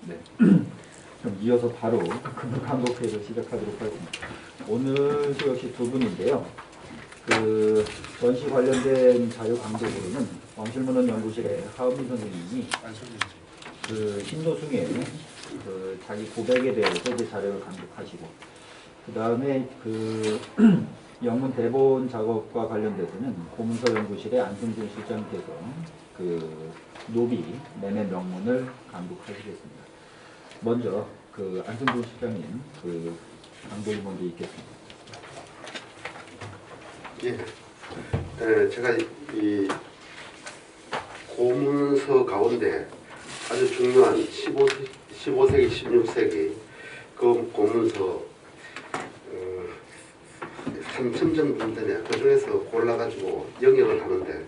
네. 그럼 이어서 바로 금강독회를 시작하도록 하겠습니다. 오늘 수 역시 두 분인데요. 그 전시 관련된 자료 강독으로는 왕실문헌 연구실의 하은미 선생님이 그 신노승의 그 자기 고백에 대해서 이제 자료를 강독하시고, 그 다음에 그 영문 대본 작업과 관련돼서는 고문서 연구실의 안승준 실장께서 그 노비 매매 명문을 강독하시겠습니다. 먼저 그 안승준 실장님 그 강독이 먼저 있겠습니다. 예, 제가 이 고문서 가운데 아주 중요한 15세기, 16세기 그 고문서 3천 정도 되네. 그 중에서 골라가지고 영역을 하는데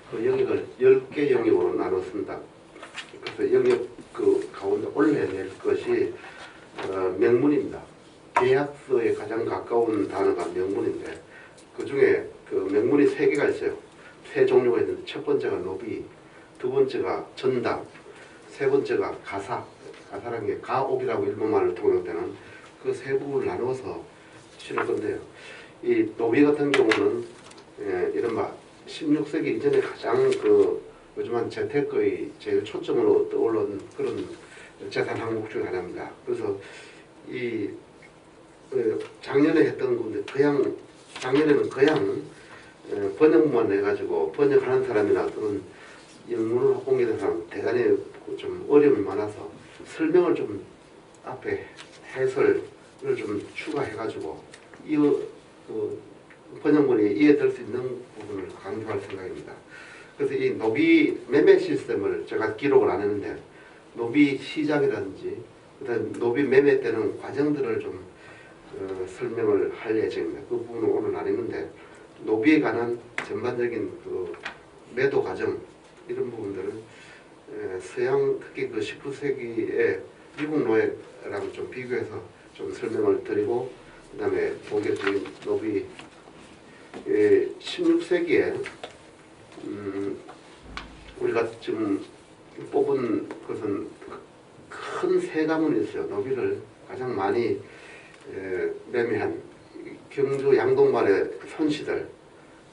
그 영역을 10개 영역으로 나눴습니다. 그래서 영역 그 가운데 올려낼 것이 명문입니다. 계약서에 가장 가까운 단어가 명문인데 그 중에 그 명문이 3개가 있어요. 3 종류가 있는데 첫 번째가 노비, 두 번째가 전담, 세 번째가 가사. 가사라는 게 가옥이라고 일본말을 통용되는 그 세 부분을 나누어서 치를 건데요. 이 노비 같은 경우는 이른바 16세기 이전에 가장 그 요즘한 재테크의 제일 초점으로 떠오른 그런 재산 항목 중 하나입니다. 그래서 이 작년에 했던 건데 그냥 작년에는 그냥 번역만 해가지고 번역하는 사람이나 또는 영문을 공개된 사람 대단히 좀 어려움이 많아서 설명을 좀 앞에 해설을 좀 추가해가지고 이 번역문이 이해될 수 있는 부분을 강조할 생각입니다. 그래서 이 노비 매매 시스템을 제가 기록을 안 했는데 노비 시작이라든지 그다음 노비 매매 때는 과정들을 좀 설명을 할 예정입니다. 그 부분은 오늘 안 했는데 노비에 관한 전반적인 그 매도 과정 이런 부분들은 서양 특히 그 19세기의 미국 노예랑 좀 비교해서 좀 설명을 드리고 그 다음에 보게 된 노비 16세기에 우리가 지금 뽑은 것은 큰 세 가문이 있어요. 노비를 가장 많이 매매한 경주 양동만의 손씨들,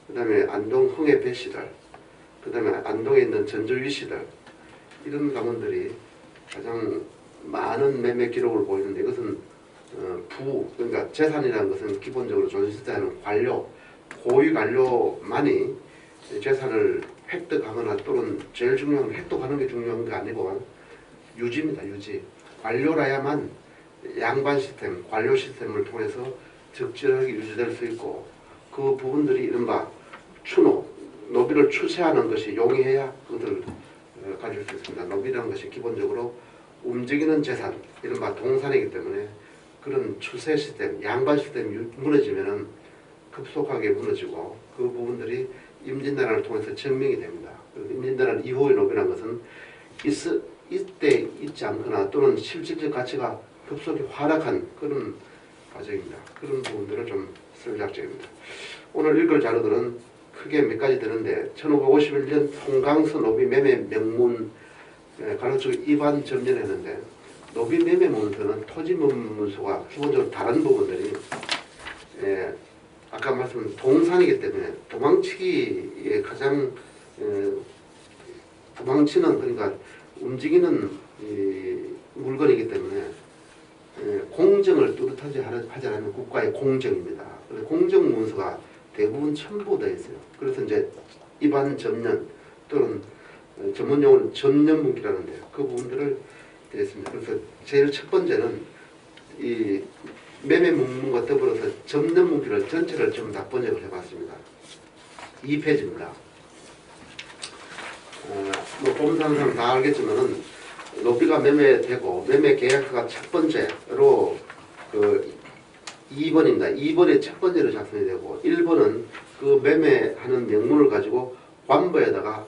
그 다음에 안동 흥의 배씨들, 그 다음에 안동에 있는 전주위 씨들 이런 가문들이 가장 많은 매매 기록을 보이는데 이것은 그러니까 재산이라는 것은 기본적으로 조선시대에는 관료, 고위 관료만이 재산을 획득하거나 또는 제일 중요한 획득하는 게 중요한 게 아니고 유지입니다. 유지. 관료라야만 양반 시스템, 관료 시스템을 통해서 적절하게 유지될 수 있고 그 부분들이 이른바 추노, 노비를 추세하는 것이 용이해야 그것을 가질 수 있습니다. 노비라는 것이 기본적으로 움직이는 재산, 이른바 동산이기 때문에 그런 추세 시스템, 양반 시스템이 무너지면은 급속하게 무너지고 그 부분들이 임진왜란을 통해서 증명이 됩니다. 임진왜란 이후의 노비라는 것은 이때 있지 않거나 또는 실질적 가치가 급속히 하락한 그런 과정입니다. 그런 부분들을 좀 쓸 작정입니다. 오늘 읽을 자료들은 크게 몇 가지 되는데 1551년 송강서 노비 매매 명문 가로치고 입안 점연했는데 노비 매매 문서는 토지 문서와 기본적으로 다른 부분들이 아까 말씀드린 동산이기 때문에 도망치기에 가장 도망치는 그러니까 움직이는 물건이기 때문에 공정을 뚜렷하지 하지 않으면 국가의 공정입니다. 공정 문서가 대부분 첨부되어 있어요. 그래서 이제 입안 점연 또는 전문 용어는 점연문기라는데 그 부분들을 드렸습니다. 그래서 제일 첫 번째는 이 매매 문문과 더불어서 점연문기를 전체를 좀 다 번역을 해봤습니다. 2페이지입니다. 뭐 보면 사람 다 알겠지만은 노비가 매매되고 매매 계약서가 첫 번째로 그 2번입니다. 2번이 첫 번째로 작성이 되고 1번은 그 매매하는 명문을 가지고 관보에다가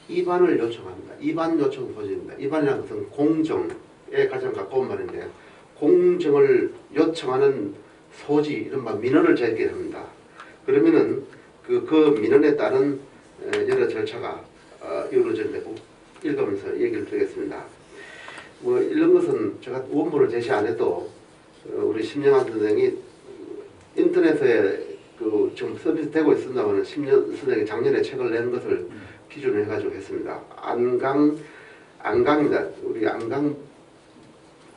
입안을 요청합니다. 입안 요청 소지입니다. 입안이라는 것은 공정에 가장 가까운 말인데 공정을 요청하는 소지, 이른바 민원을 제기합니다. 그러면은 그 민원에 따른 여러 절차가 이루어진다고 읽으면서 얘기를 드리겠습니다. 뭐 이런 것은 제가 원본을 제시 안 해도 우리 심영환 선생이 인터넷에 그 지금 서비스 되고 있습니다만 심영 선생이 작년에 책을 낸 것을 기준으로 해가지고 했습니다. 안강입니다. 우리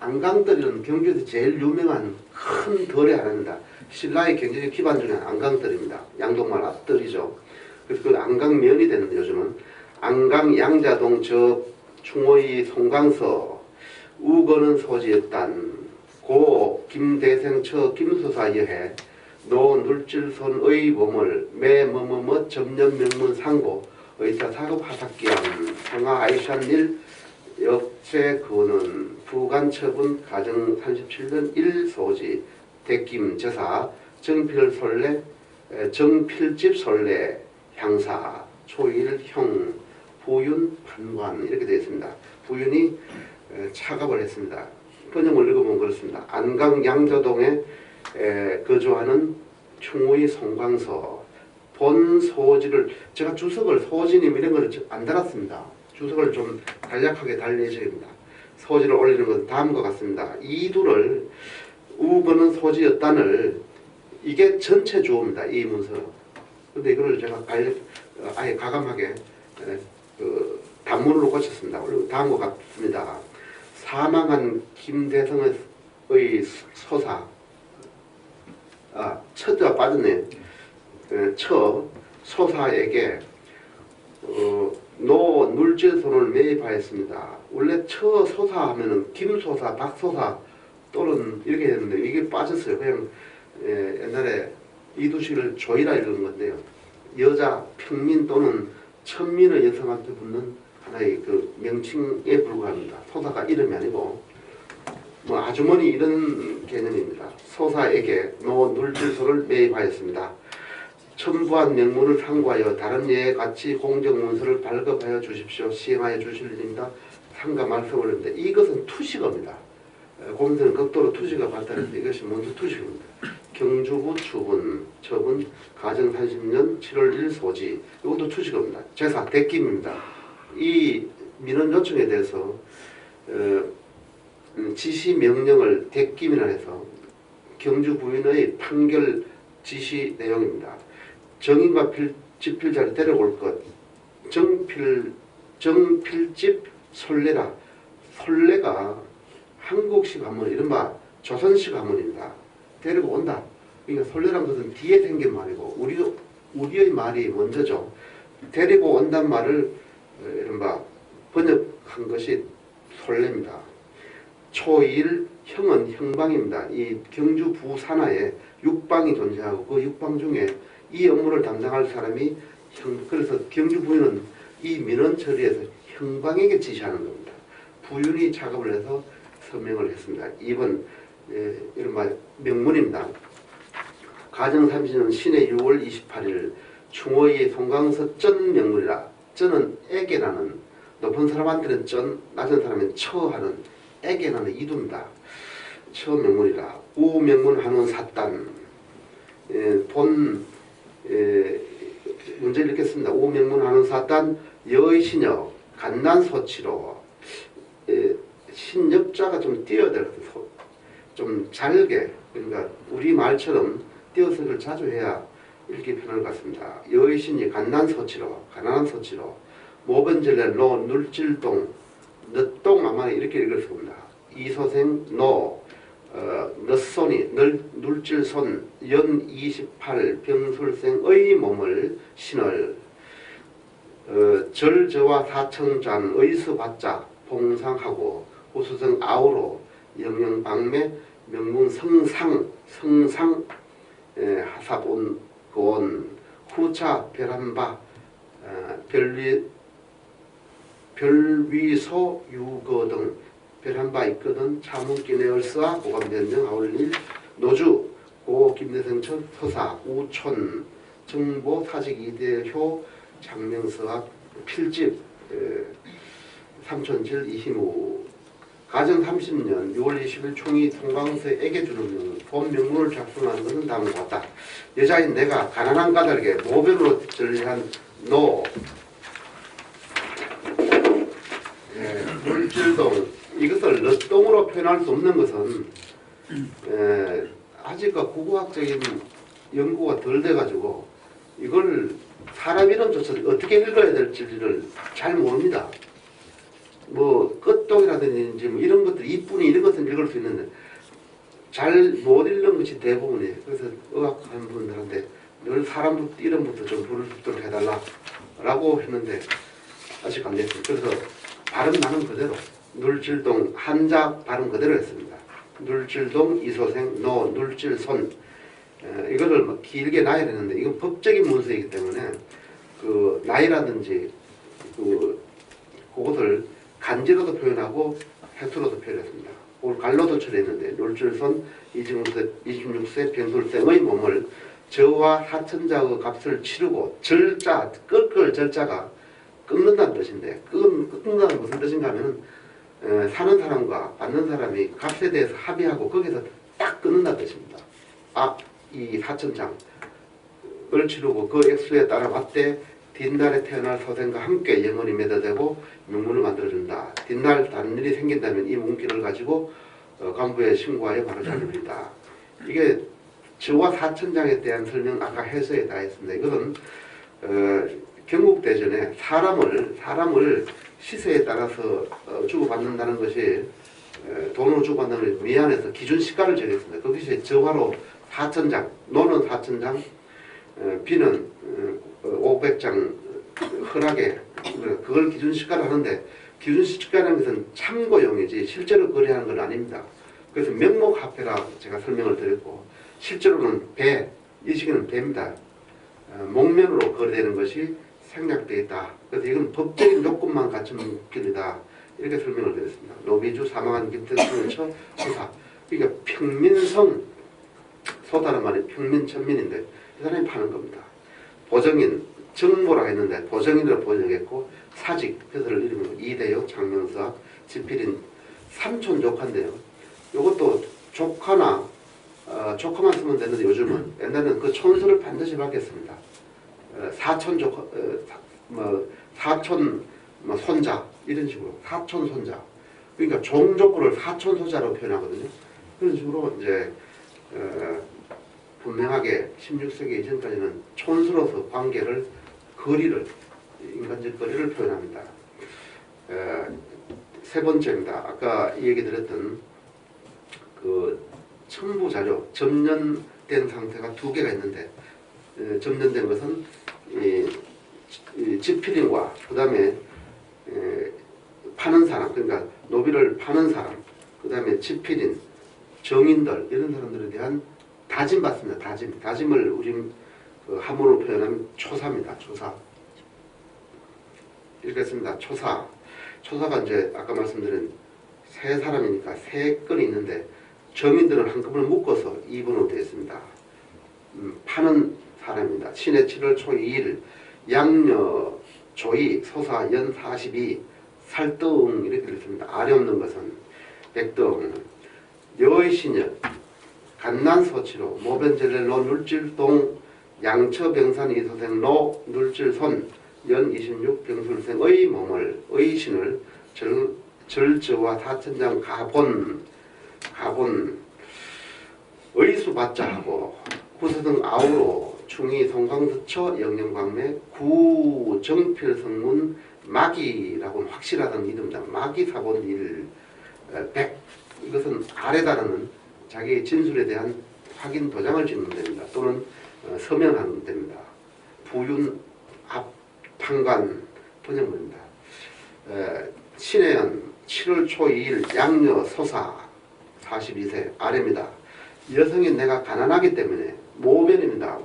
안강뜰은 경주에서 제일 유명한 큰 뜰의 하나입니다. 신라의 경제적 기반 중에 안강뜰입니다. 양동말 앞뜰이죠. 그래서 그 안강면이 되는데 요즘은 안강 양자동 저 충호이 송강서 우거는 소지였단 고 김대생 처 김소사 여해 노 눌질손의 몸을 매 뭐뭐뭐 점년 명문 상고 의사 사급 하삭기함 성하 아이샨일 역제 그는 부간 처분 가정 37년 1소지 대김 제사 정필집 솔래 향사 초일형 부윤 판관 이렇게 되어 있습니다. 부윤이 차갑을 했습니다. 번역을 읽어보면 그렇습니다. 안강 양조동에 거주하는 충의 송광서 본 소지를 제가 주석을 소지님 이런 거를 안 달았습니다. 주석을 좀 간략하게 달려줘야 됩니다. 소지를 올리는 것은 다음과 같습니다. 이두를 우거는 소지였단을 이게 전체 주어입니다. 이 문서. 근데 이거를 제가 아예 가감하게 단문으로 고쳤습니다. 다음과 같습니다. 사망한 김대성의 소사 처가 빠졌네. 소사에게 노 눌질손을 매입하였습니다. 원래 소사 하면은 김소사, 박소사 또는 이렇게 했는데 이게 빠졌어요. 그냥 옛날에 이두식을 조이라 이러는 건데요. 여자 평민 또는 천민의 여성한테 붙는 하나의 그 명칭에 불과합니다. 소사가 이름이 아니고 뭐 아주머니 이런 개념입니다. 소사에게 노 눌질소를 매입하였습니다. 첨부한 명문을 상고하여 다른 예에 같이 공정문서를 발급하여 주십시오. 시행하여 주실 일입니다. 상가 말씀을 했는데 이것은 투식어입니다. 공문서는 극도로 투식어 발달했는데 이것이 먼저 투식어입니다. 경주부 처분 가정 30년 7월 1 소지 이것도 투식어입니다. 제사 대김입니다. 이 민원 요청에 대해서 지시 명령을 대김이라 해서 경주 부인의 판결 지시 내용입니다. 정인과 집필자를 데려올 것. 정필집 솔래라. 솔래가 한국식 한문 이른바 조선식 한문입니다. 데리고 온다. 그러니까 솔래란 것은 뒤에 생긴 말이고 우리의 말이 먼저죠. 데리고 온단 말을 이른바 번역한 것이 솔래입니다. 초일 형은 형방입니다. 이 경주 부산하에 육방이 존재하고 그 육방 중에 이 업무를 담당할 사람이 그래서 경주 부인은 이 민원 처리에서 형방에게 지시하는 겁니다. 부윤이 작업을 해서 서명을 했습니다. 2번 이른바 명문입니다. 가정 30년 신해 6월 28일 충호의 송광서 전 명문이라. 전은 에게라는 높은 사람한테는 전, 낮은 사람은 처하는 에게라는 이두입니다. 처 명문이라. 우 명문 한원 사단. 문제 읽겠습니다. 우 명문 한원 사단 여의 신여 간난소치로. 신엽자가 좀 띄어들어서 좀 잘게 그러니까 우리 말처럼 띄어쓰기를 자주 해야 이렇게 표현할 것 같습니다. 여의 신이 간난소치로 가난한 소치로 모변절레 노 눌질동 늦동 아마 이렇게 읽을 겁니다. 이소생 노 늦손이 눌질손 연 28 병술생의 몸을 신을 절저와 사청잔 의수받자 봉상하고 호수성 아우로 영영방매 명문 성상 하사본 곤 후차 별한바 별위소 유거 등 별한바 있거든 차문기내 얼스와 고감변경 아울릴 노주 고 김대성처 서사 우촌 정보 사직 이대효 장명서학 필집 삼촌질 이희무 가정 30년 6월 20일 총이 송광서에게 주는 명문 본 명문을 작성하는 것은 다음과 같다. 여자인 내가 가난한 까닭에 모병으로 전리한 노 물질동 이것을 너똥으로 표현할 수 없는 것은 아직까 구구학적인 연구가 덜 돼가지고 이걸 사람 이름조차 어떻게 읽어야 될지를 잘 모릅니다. 뭐 끝동이라든지 뭐 이런 것들 이쁜이 이런 것은 읽을 수 있는데 잘 못 읽는 것이 대부분이에요. 그래서 의학하는 분들한테 늘 사람 이름부터 좀 부를 수 있도록 해달라고 했는데 아직 안 됐어요. 그래서 발음 나는 그대로 눌질동 한자 발음 그대로 했습니다. 눌질동 이소생 노 눌질손 이거를 막 길게 나야 되는데 이건 법적인 문서이기 때문에 그 나이라든지 그것을 간지로도 표현하고 해투로도 표현했습니다. 오늘 갈로도 처리했는데 눌질손 26세 병술생의 몸을 저와 사천자의 값을 치르고 절자 꺾을 절자가 끊는다는 뜻인데 끊는다는 무슨 뜻인가 하면 사는 사람과 받는 사람이 값에 대해서 합의하고 거기서 딱 끊는다는 뜻입니다. 이 사천장을 치르고 그 액수에 따라 맞대 뒷날에 태어날 소생과 함께 영원히 맺어되고 명문을 만들어준다. 뒷날 다른 일이 생긴다면 이 문기를 가지고 간부에 신고하여 바로 자릅니다. 이게 저와 사천장에 대한 설명 아까 해서에 다 했습니다. 이것은 경국대전에 사람을 시세에 따라서 주고받는다는 것이 돈으로 주고받는 것이 미안해서 기준시가를 정했습니다. 거기서 저화로 4천장, 노는 4천장, 비는 500장 흔하게 그걸 기준시가를 하는데 기준시가라는 것은 참고용이지 실제로 거래하는 건 아닙니다. 그래서 명목화폐라 제가 설명을 드렸고 실제로는 배, 이 시기는 배입니다. 목면으로 거래되는 것이 생략되어 있다. 그래서 이건 법적인 요건만 갖춘 길이다. 이렇게 설명을 드렸습니다. 노비주 사망한 김태수는 처소사. 그러니까 평민성 소다는 말이 평민천민인데 이 사람이 파는 겁니다. 보정인 정모라고 했는데 보정인으로 번역했고 사직 표서를 이름으로 이대역 장명사 지필인 삼촌 조카인데요. 이것도 조카나 조카만 쓰면 되는데 요즘은 옛날에는 그 촌수를 반드시 받겠습니다. 사촌 조카, 사촌 손자 이런 식으로 사촌 손자. 그러니까 종족구를 사촌 소자로 표현하거든요. 그런 식으로 이제 분명하게 16세기 이전까지는 촌수로서 관계를 거리를 인간적 거리를 표현합니다. 세 번째입니다. 아까 얘기 드렸던 그 첨부 자료 점연된 상태가 두 개가 있는데 점연된 것은 지필인과 그 다음에 파는 사람 그러니까 노비를 파는 사람 그 다음에 지필인 정인들 이런 사람들에 대한 다짐 받습니다. 다짐을 우리 한문으로 표현하면 초사입니다. 초사 읽겠습니다. 초사가 이제 아까 말씀드린 세 사람이니까 세 건이 있는데 정인들은 한꺼번에 묶어서 2번으로 되어 있습니다. 파는 사람입니다. 신의 7월 초 2일 양녀 조이 소사 연 42 살등 이렇게 되어 있습니다. 알이 없는 것은 백등 여의 신여 간난소치로 모변젤레 노 눌질동 양처병산 이소생 노 눌질손 연 26 병술생의 몸을 의신을 절저와 사천장 가본 의수받자 하고 구서등 아우로 충이 송광수처 영영광매 구정필성문 마기라고는 확실하다는 이름입니다. 마기 사본 일 백 이것은 아래다라는 자기의 진술에 대한 확인 도장을 찍는 됩니다. 또는 서명하는 됩니다. 부윤 앞 판관 번역문입니다. 신해연 7월 초 2일 양녀 소사 42세 아래입니다. 여성인 내가 가난하기 때문에 모변입니다.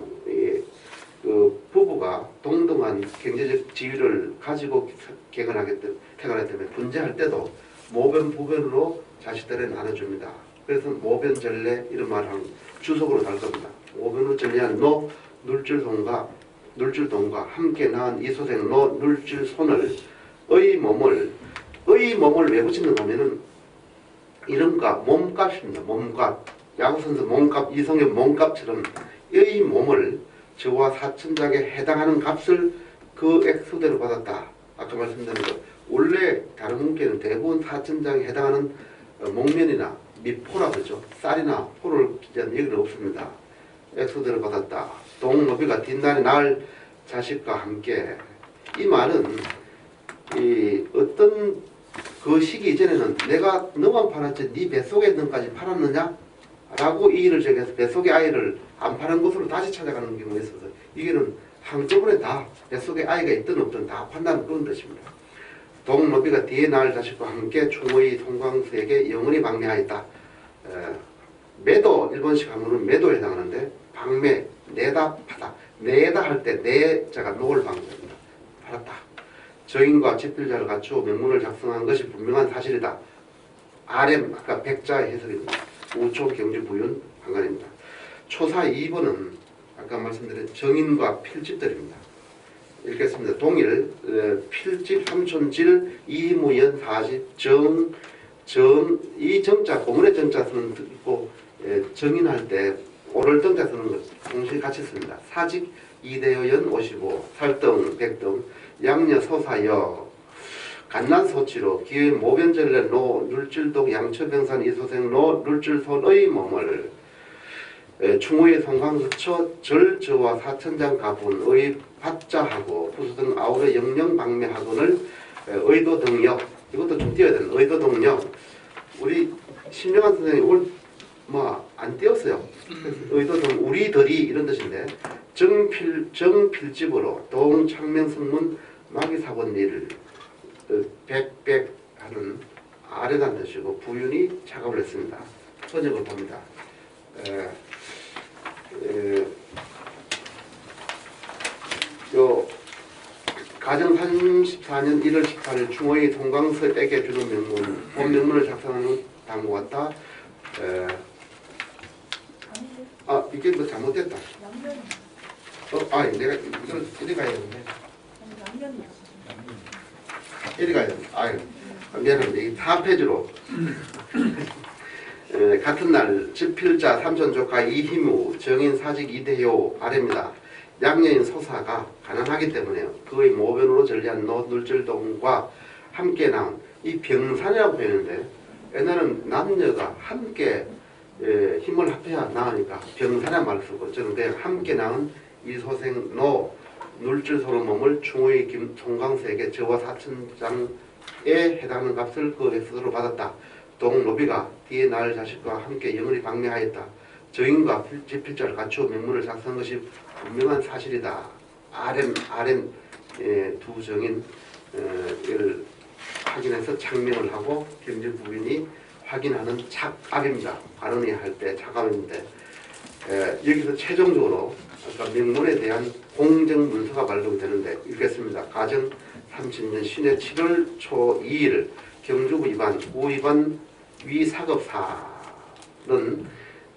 그 부부가 동등한 경제적 지위를 가지고 태어나기 때문에 분재할 때도 모변 부변으로 자식들을 나눠줍니다. 그래서 모변전례 이런 말을 하는 주석으로 달 겁니다. 모변으로 전례한 노 눌질동과 함께 낳은 이소생 노 눌질손을 의 몸을 왜 붙이는가 하면은 이름값 몸값입니다. 몸값 야구선수 몸값 이성의 몸값처럼 의 몸을 저와 사천장에 해당하는 값을 그 액수대로 받았다. 아까 말씀드린 것 원래 다른 문께는 대부분 사천장에 해당하는 목면이나 미포라 그러죠. 쌀이나 포를 기재한 여기는 없습니다. 엑소대를 받았다. 동노비가 뒷날에 낳을 자식과 함께. 이 말은 이 어떤 그 시기 이전에는 내가 너만 팔았지 네 뱃속에 있는 것까지 팔았느냐? 라고 이의를 제기해서 뱃속의 아이를 안 파는 것으로 다시 찾아가는 경우가 있어서 이게는 한꺼번에 다 뱃속에 아이가 있든 없든 다 판단하는 그런 뜻입니다. 동노비가 뒤에 낳을 자식과 함께 충의 송광수에게 영원히 방매하였다. 매도 일본식 한문은 매도에 해당하는데 방매, 내다, 파다. 내다 할 때 내자가 노을 방매입니다. 팔았다. 정인과 집필자를 갖추어 명문을 작성한 것이 분명한 사실이다. RM 아까 백자의 해석입니다. 우초 경주 부윤 방간입니다. 초사 2번은 아까 말씀드린 정인과 필집들입니다. 읽겠습니다. 동일 필집 삼촌질 이무연 사집 이 정자 고문의 정자 쓰는 듯 있고 정인할 때 오를 정자 쓰는 것 동시에 같이 씁니다. 사직 이대여연 55 살등 백등 양녀 소사여 간난소치로 기의 모변절례 노 눌질독 양처병산 이소생 노 눌질손의 몸을 충우의 송광수처 절저와 사천장 가분의 받자하고 부수등 아울의 영령방매학원을 의도등력 이것도 좀 띄어야 되는 의도등력 우리 신명한 선생님이 오늘 안 띄었어요. 의도등 우리들이 이런 뜻인데 정필집으로 동창명승문 마기사본일 백백하는 아래란 뜻이고 부윤이 작업을 했습니다. 번역을 봅니다. 가정 34년 1월 18일 충호의 송광서에게 주는 명문 본명문을 작성하는 다음과 같다. 이게 뭐 잘못됐다. 내가 이걸 이리 가야 되는데. 이리 가야 되는데. 미안합니다. 이게 4페이지로. 같은 날 집필자 삼촌 조카 이희무 정인 사직 이대효 아래입니다. 양녀인 소사가 가난하기 때문에 그의 모변으로 전리한 노눌질동과 함께 낳은 이 병산이라고 표현하는데 옛날에는 남녀가 함께 힘을 합해야 낳으니까 병산이라는 말을 쓰고 저는 그냥 함께 낳은 이소생 노 눌질소로 몸을 충의 송광수에게 저와 사천장에 해당하는 값을 그 엑스로 받았다. 동노비가 뒤에 낳을 자식과 함께 영원히 방매하였다. 정인과 집필자를 갖추어 명문을 작성한 것이 분명한 사실이다. RM 두 정인 을 확인해서 착명을 하고 경주 부인이 확인하는 착압입니다. 발언이 할 때 착압인데 여기서 최종적으로 아까 명문에 대한 공정 문서가 발급이 되는데 읽겠습니다. 가정 30년 신해 7월 초 2일 경주부 위반 우위반 위사급사는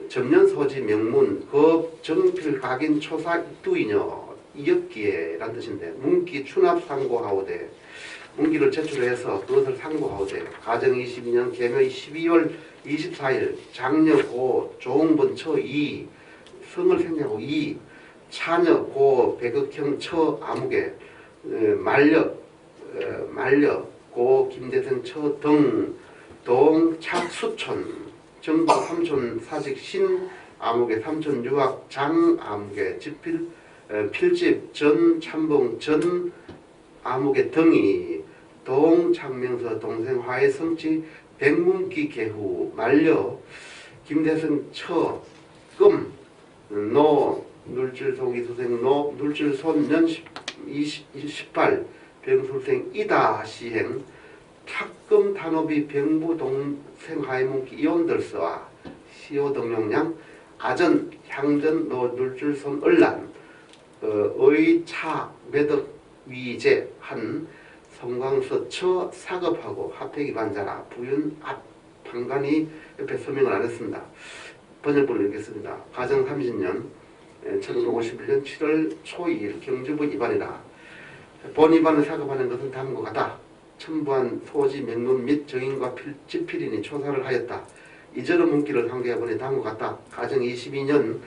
전년소지 명문 급 정필 각인 초사 입두이녀 이었기에란 뜻인데 문기 추납 상고하오되 문기를 제출해서 그것을 상고하오되 가정 22년 개묘 12월 24일 장녀 고 조응본 처 2 성을 생략하고 2 차녀 고 백극형 처 아무개 말려 고 김대생 처 등 동착수촌 정부 삼촌 사직 신 아무개 삼촌 유학 장 아무개 집필 필집 전 참봉 전 아무개 등이 동창명서 동생 화해 성취 백문기 개후 말려 김대성 처금 노 눌질송 이수생 노 눌질손 년 18 병술생 이다 시행 탁금 탄업이 병부 동생 하이문기 이온들서와 시오동용량 아전 향전 노 눌질손 얼란 의차 매덕 위제 한 성광서처 사급하고 합택이 반자라 부윤 앞 판관이 옆에 서명을 안 했습니다. 번역본을 읽겠습니다. 가정 30년 1951년 7월 초 2일 경주부 위반이라 본 위반을 사급하는 것은 다음과 같다. 첨부한 소지 명문 및 정인과 집필인이 초사를 하였다. 이전의 문기를 상기해보니 다음과 같다. 가정 22년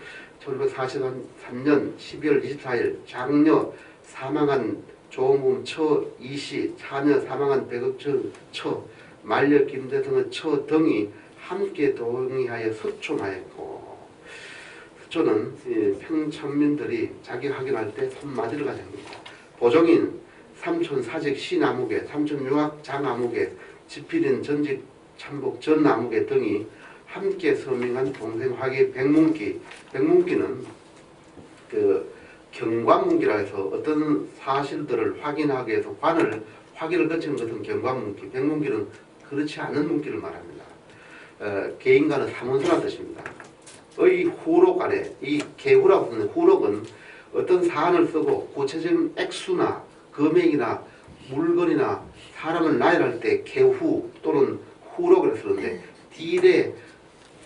1943년 12월 24일 장녀 사망한 조홍금 처 이시 차녀 사망한 백업전 처 만려 김대성의 처 등이 함께 동의하여 서촌하였고 서촌은 평천민들이 자기 확인할 때 손맞이를 가진 겁니다. 보종인 삼촌 사직 시나무개 삼촌 유학 장아무개 지필인 전직 참복 전나무개 등이 함께 서명한 동생 화기 백문기 백문기는 그 경관문기라 해서 어떤 사실들을 확인하기 위해서 확인을 거치는 것은 경관문기, 백문기는 그렇지 않은 문기를 말합니다. 개인과는 사문서란 뜻입니다. 의 후록 안에 이 개후라고 하는 후록은 어떤 사안을 쓰고 구체적인 액수나 금액이나 물건이나 사람을 나열할 때 개후 또는 후록을 쓰는데 딜의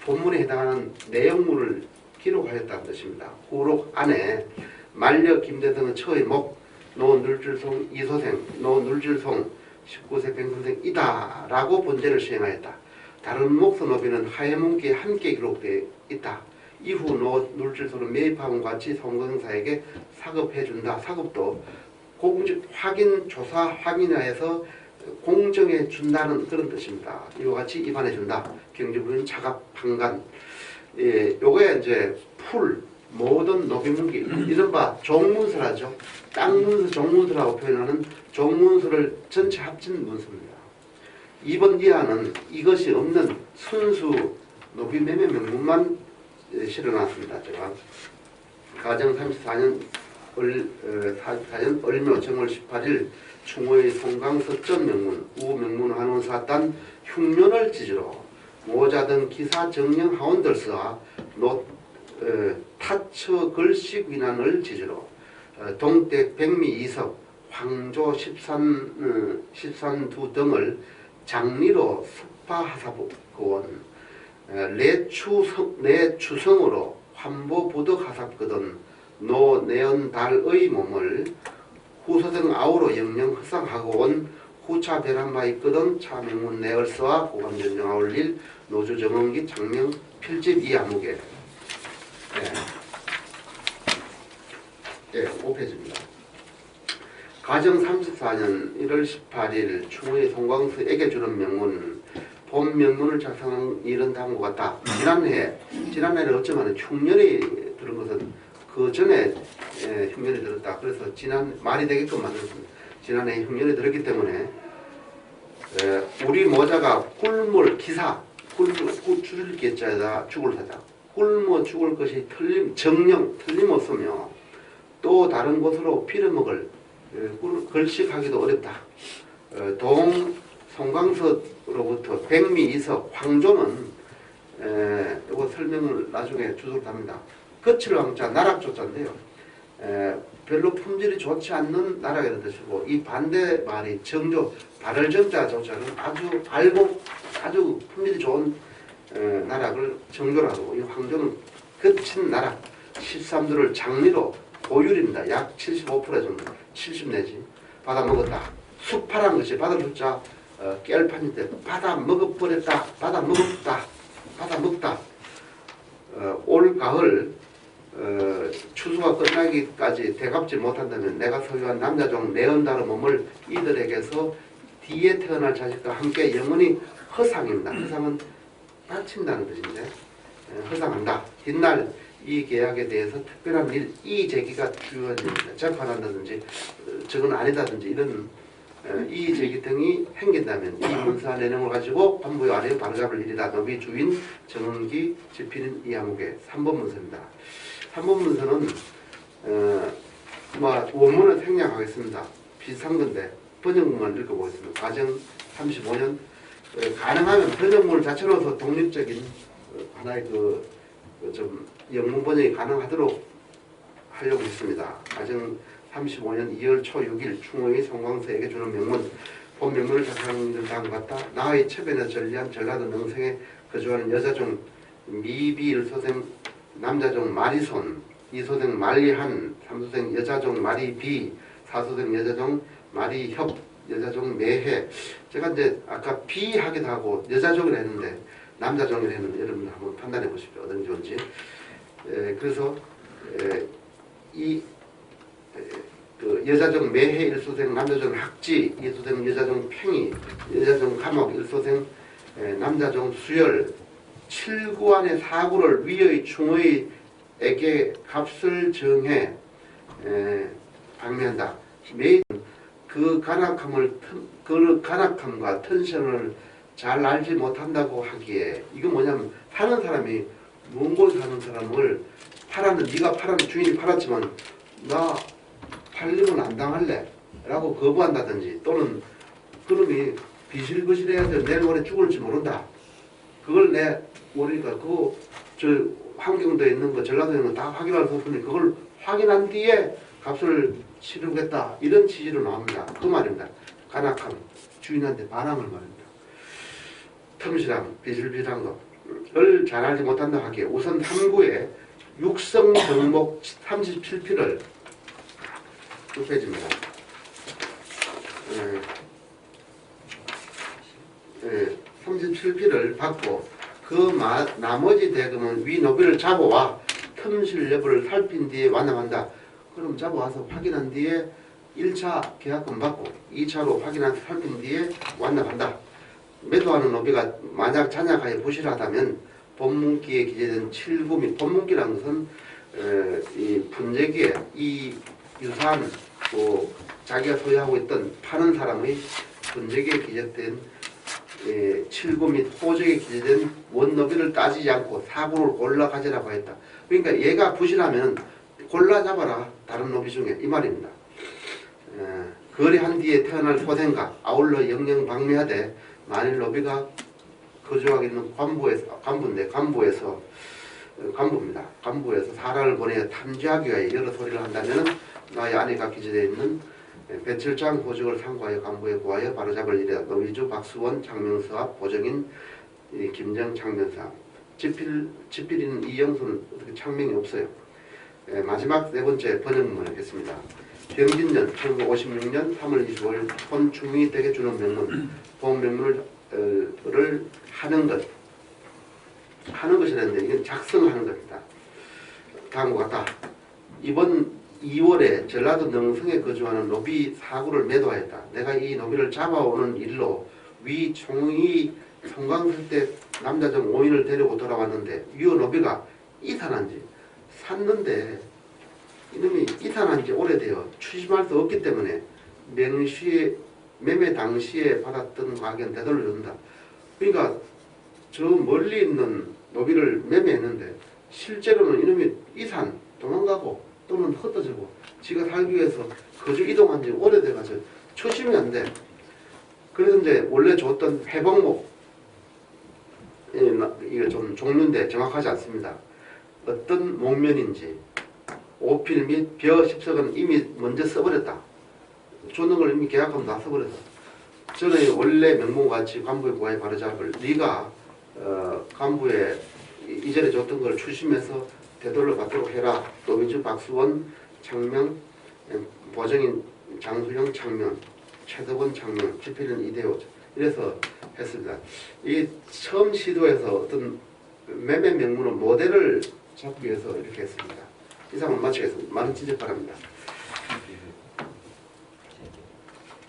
본문에 해당하는 내용물을 기록하였다는 뜻입니다. 후록 안에 만려 김대성의 처의 목 노늘질송 이소생 노늘질송 19세 백선생이다 라고 번제를 시행하였다. 다른 목소 노비는 하해문기에 함께 기록되어 있다. 이후 노늘질송은 매입함과 같이 성공사에게 사급해준다. 사급도 공직 확인 조사 확인하여서 공정해 준다는 그런 뜻입니다. 이와 같이 입안해 준다. 경제부는 자갑 판간. 예, 요게 이제 풀 모든 노비문기 이른바 종문서라죠. 땅문서 종문서라고 표현하는 종문서를 전체 합친 문서입니다. 이번 이하는 이것이 없는 순수 노비매매 명문만 실어놨습니다. 제가 가정 34년 44년 을묘 정월 18일 충호의 송강서전 명문 우명문 한원사단 흉년을 지지로 모자 등 기사 정령 하원들서와 타처 글씨 귀난을 지지로 동댁 백미 이석 황조 13두 등을 장리로 석파하사고원 내추성으로 환보부덕하사거든 노내연달의 몸을 후서등 아우로 영영 허상하고 온 후차 배란바 있거든 차명문 내얼서와 고감전정 아울릴 노주정원기 장명 필집 이아무개. 예, 5페이지입니다. 가정 34년 1월 18일 충의 송광수에게 주는 명문 본 명문을 작성한 일은 다음과 같다. 지난해를 어쩌면 흉년이 들은 것은 그 전에 흉년이 들었다. 그래서 지난 말이 되게끔 만들었습니다. 지난해 흉년이 들었기 때문에 우리 모자가 굶을 기사 줄일 기자에다 죽을 사자 굶어 죽을 것이 틀림없으며 또 다른 곳으로 빌어먹을 걸식하기도 어렵다. 동 송광석으로부터 백미 이석 황조는 이거 설명을 나중에 주소를 합니다. 거칠 왕자 나락조자인데요. 별로 품질이 좋지 않는 나락이라는 뜻이고 이 반대 말이 정조 발을 정자 조자는 아주 알고 아주 품질이 좋은 나락을 정조라고 이 황조는 거친 나락 13도를 장리로 고율입니다. 약 75% 정도 70 내지 받아 먹었다. 수파란 것이 받을 숫자 깰판인데 받아 먹어버렸다. 받아 먹었다. 받아 먹다. 올 가을 추수가 끝나기까지 되갚지 못한다면 내가 소유한 남자종 내언다의 몸을 이들에게서 뒤에 태어날 자식과 함께 영원히 허상입니다. 허상은 바친다는 뜻인데 허상한다. 뒷날 이 계약에 대해서 특별한 이의 제기가 주요한 일입니다. 재판한다든지 저건 아니다든지 이런 이의 제기 등이 행긴다면 이 문서 내용을 가지고 판부의 아래에 바로잡을 일이다. 노비 주인 정은기 집필인 이하무개 3번 문서입니다. 3번 문서는 원문을 생략하겠습니다. 비슷한 건데 번역문만 읽어보겠습니다. 가정 35년 가능하면 번역문 자체로서 독립적인 하나의 좀 영문 번역이 가능하도록 하려고 했습니다. 가정 35년 2월 초 6일 충호의 송광서에게 주는 명문 본 명문을 작성하는 다음과 같다. 나의 처변에 전리한 전라도 능성에 거주하는 여자종 미비 1소생 남자종 마리손 2소생 말리한 3소생 여자종 마리비 4소생 여자종 마리협 여자종 매해 제가 이제 아까 비 하기도 하고 여자종이라 했는데 남자종이라 했는데 여러분 한번 판단해 보십시오. 어떤 좋은지. 그래서 이 그 여자정 매해 일소생, 남자정 학지 일소생, 여자정 팽이, 여자정 감옥 일소생, 남자정 수열, 7구안의 사구를 위의 충의에게 값을 정해 방매한다. 매일 그 간악함과 텐션을 잘 알지 못한다고 하기에, 이건 뭐냐면 사는 사람이 몽골 사는 사람을 팔았는데, 네가 팔았는데 주인이 팔았지만 나 팔리면 안 당할래 라고 거부한다든지, 또는 그놈이 비실거실해야 돼, 내일 모레 죽을지 모른다, 그걸 내 모르니까 그거 저 환경도에 있는 거, 전라도에 있는 거 다 확인할 수 없으니 그걸 확인한 뒤에 값을 치르겠다, 이런 취지로 나옵니다. 그 말입니다. 간악함, 주인한테 반항을 말입니다. 틈실함, 비실비실한 거를 잘 알지 못한다 하기에, 우선 탐구에 육성 정목 37필을 쭉 빼집니다. 37필을 받고 그 나머지 대금은 위 노비를 잡아와 틈실 여부를 살핀 뒤에 완납한다. 그럼 잡아와서 확인한 뒤에 1차 계약금 받고 2차로 확인한 살핀 뒤에 완납한다. 매도하는 노비가 만약 잔약하여 부실하다면 법문기에 기재된 7구 및, 법문기라는 것은 이 분재기에 이 유사한 또 자기가 소유하고 있던 파는 사람의 분재기에 기재된 7구 및 호적에 기재된 원노비를 따지지 않고 사구를 골라 가지라고 했다. 그러니까 얘가 부실하면 골라 잡아라, 다른 노비 중에, 이 말입니다. 거래한 뒤에 태어날 소생과 아울러 영영 방매하되, 만일 노비가 거주하고 있는 관부에서 사람을 보내어 탐지하기 위하여 여러 소리를 한다면 나의 아내가 기재되어 있는 배칠장 호적을 상고하여 간부에 구하여 바로잡을 일이다. 노비주 박수원 장명서와 보정인 김정 장면사. 지필인 이영수는 어떻게 창명이 없어요. 마지막 네 번째 번역문을 하겠습니다. 병진년 1956년 3월 25일 혼충이 댁에 주는 명문, 본 명문을 하는 것이라는데, 이건 작성하는 겁니다. 다음과 같다. 이번 2월에 전라도 능성에 거주하는 노비 사구를 매도하였다. 내가 이 노비를 잡아오는 일로 위 총이 성광설 때 남자정 5인을 데리고 돌아왔는데, 이 노비가 이산한 지, 샀는데 이놈이 이산한 지 오래되어 추심할 수 없기 때문에 명시에 매매 당시에 받았던 가격은 되돌려준다. 그러니까 저 멀리 있는 노비를 매매했는데 실제로는 이놈이 이산, 도망가고 또는 흩어지고 지가 살기 위해서 거주 이동한 지 오래돼가지고 추심이 안 돼. 그래서 이제 원래 줬던 회복목, 이게 좀 종류인데 정확하지 않습니다. 어떤 목면인지 오필 및 벼 10석은 이미 먼저 써버렸다. 주는 걸 이미 계약하면 다 써버렸다. 저는 원래 명목같이 간부에 구하여 바로잡을, 네가 간부에 이전에 줬던 걸 추심해서 되돌려 받도록 해라. 노비주 박수원 창명, 보정인 장수영 창명, 최덕원 창명, 지필은 이대호, 이래서 했습니다. 이 처음 시도해서 어떤 매매 명문의 모델을 잡기 위해서 이렇게 했습니다. 이상은 마치겠습니다. 많은 지적 바랍니다.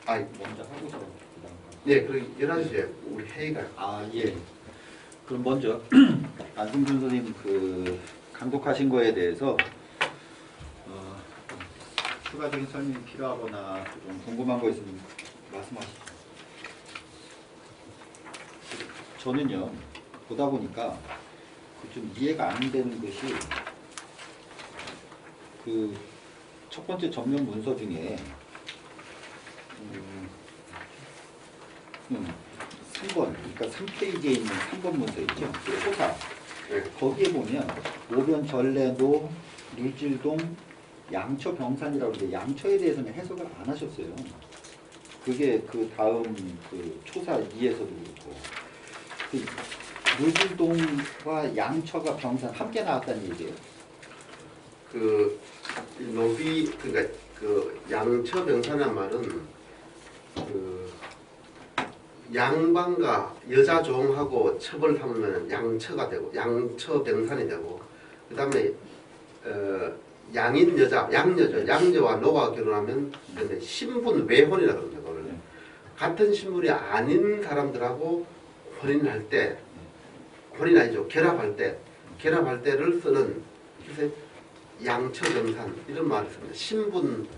먼저 하고서 네, 그리고 11시에 우리 회의가. 예. 그럼 먼저 안승준 선생님 그 강독하신 거에 대해서 추가적인 설명이 필요하거나 좀 궁금한 거 있으면 말씀하시죠. 저는요, 보다 보니까 좀 이해가 안 되는 것이 그 첫 번째 전면 문서 중에 3번, 그러니까 3페이지에 있는 3번 문서 있죠? 그 소사. 거기에 보면 오변 전래도, 물질동, 양처 병산이라고 하는데 양처에 대해서는 해석을 안 하셨어요. 그게 그 다음 그 초사 2에서도 그렇고, 그 물질동과 양처가 병산 함께 나왔다는 얘기예요. 그 노비, 그러니까 그 양처 병사란 말은 그 양반과 여자 종하고 첩을 삼으면 양처가 되고 양처 병산이 되고, 그 다음에 양인 여자, 양녀와 노가 결혼하면 근데 신분 외혼이라 그럽니다. 그걸. 네. 같은 신분이 아닌 사람들하고 혼인할 때, 혼인 아니죠. 결합할 때를 쓰는 그래서 양처정산 이런 말을 씁니다. 신분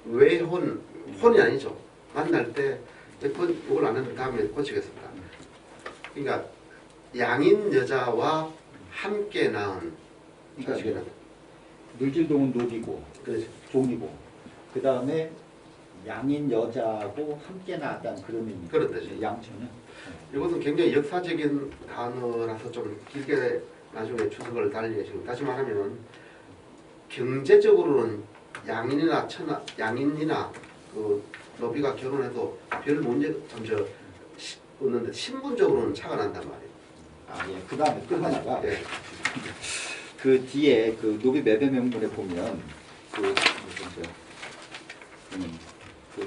외혼, 혼이 아니죠. 만날 때 이걸 안 했는데 다음에 고치겠습니다. 그러니까 양인 여자와 함께 낳은 자식이란 물질동은 녹이고 그렇죠. 종이고 그 다음에 양인 여자하고 함께 낳았다는 그런 의미. 그런 뜻이죠. 양처는. 이것은 굉장히 역사적인 단어라서 좀 길게 나중에 주석을 달리 지금 다시 말하면 경제적으로는 양인이나 그 노비가 결혼해도 별 문제 없는데 신분적으로는 차가 난단 말이에요. 아 예. 그 다음에 또 하나가 네. 그 뒤에 그 노비 매매 명분에 보면 그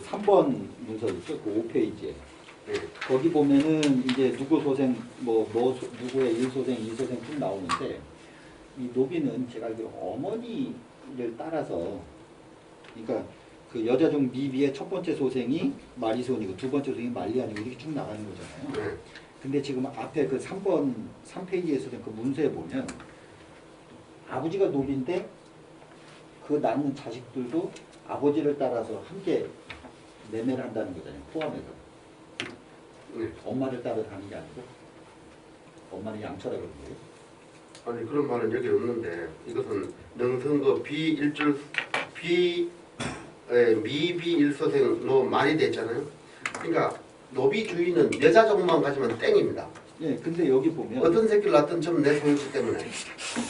3번 문서 있죠. 그 5페이지에. 네. 거기 보면은 이제 누구 소생 누구의 1소생, 2소생 쭉 나오는데 이 노비는 제가 알기로 어머니를 따라서 그러니까 그 여자 중 미비의 첫 번째 소생이 마리손이고 두 번째 소생이 말리안이고 이렇게 쭉 나가는 거잖아요. 네. 근데 지금 앞에 그 3페이지에서 그 문서에 보면 아버지가 노비인데 그 낳는 자식들도 아버지를 따라서 함께 매매를 한다는 거잖아요. 포함해서. 네. 엄마를 따라 가는 게 아니고 엄마는 양처라 그런 거예요. 아니 그런 말은 여기 없는데 이것은 능성거 미비 일소생로 말이 됐잖아요. 그러니까 노비 주인은 여자 종만 가지면 땡입니다. 예, 근데 여기 보면 어떤 새끼를 낳든 전부 내 소유기 때문에.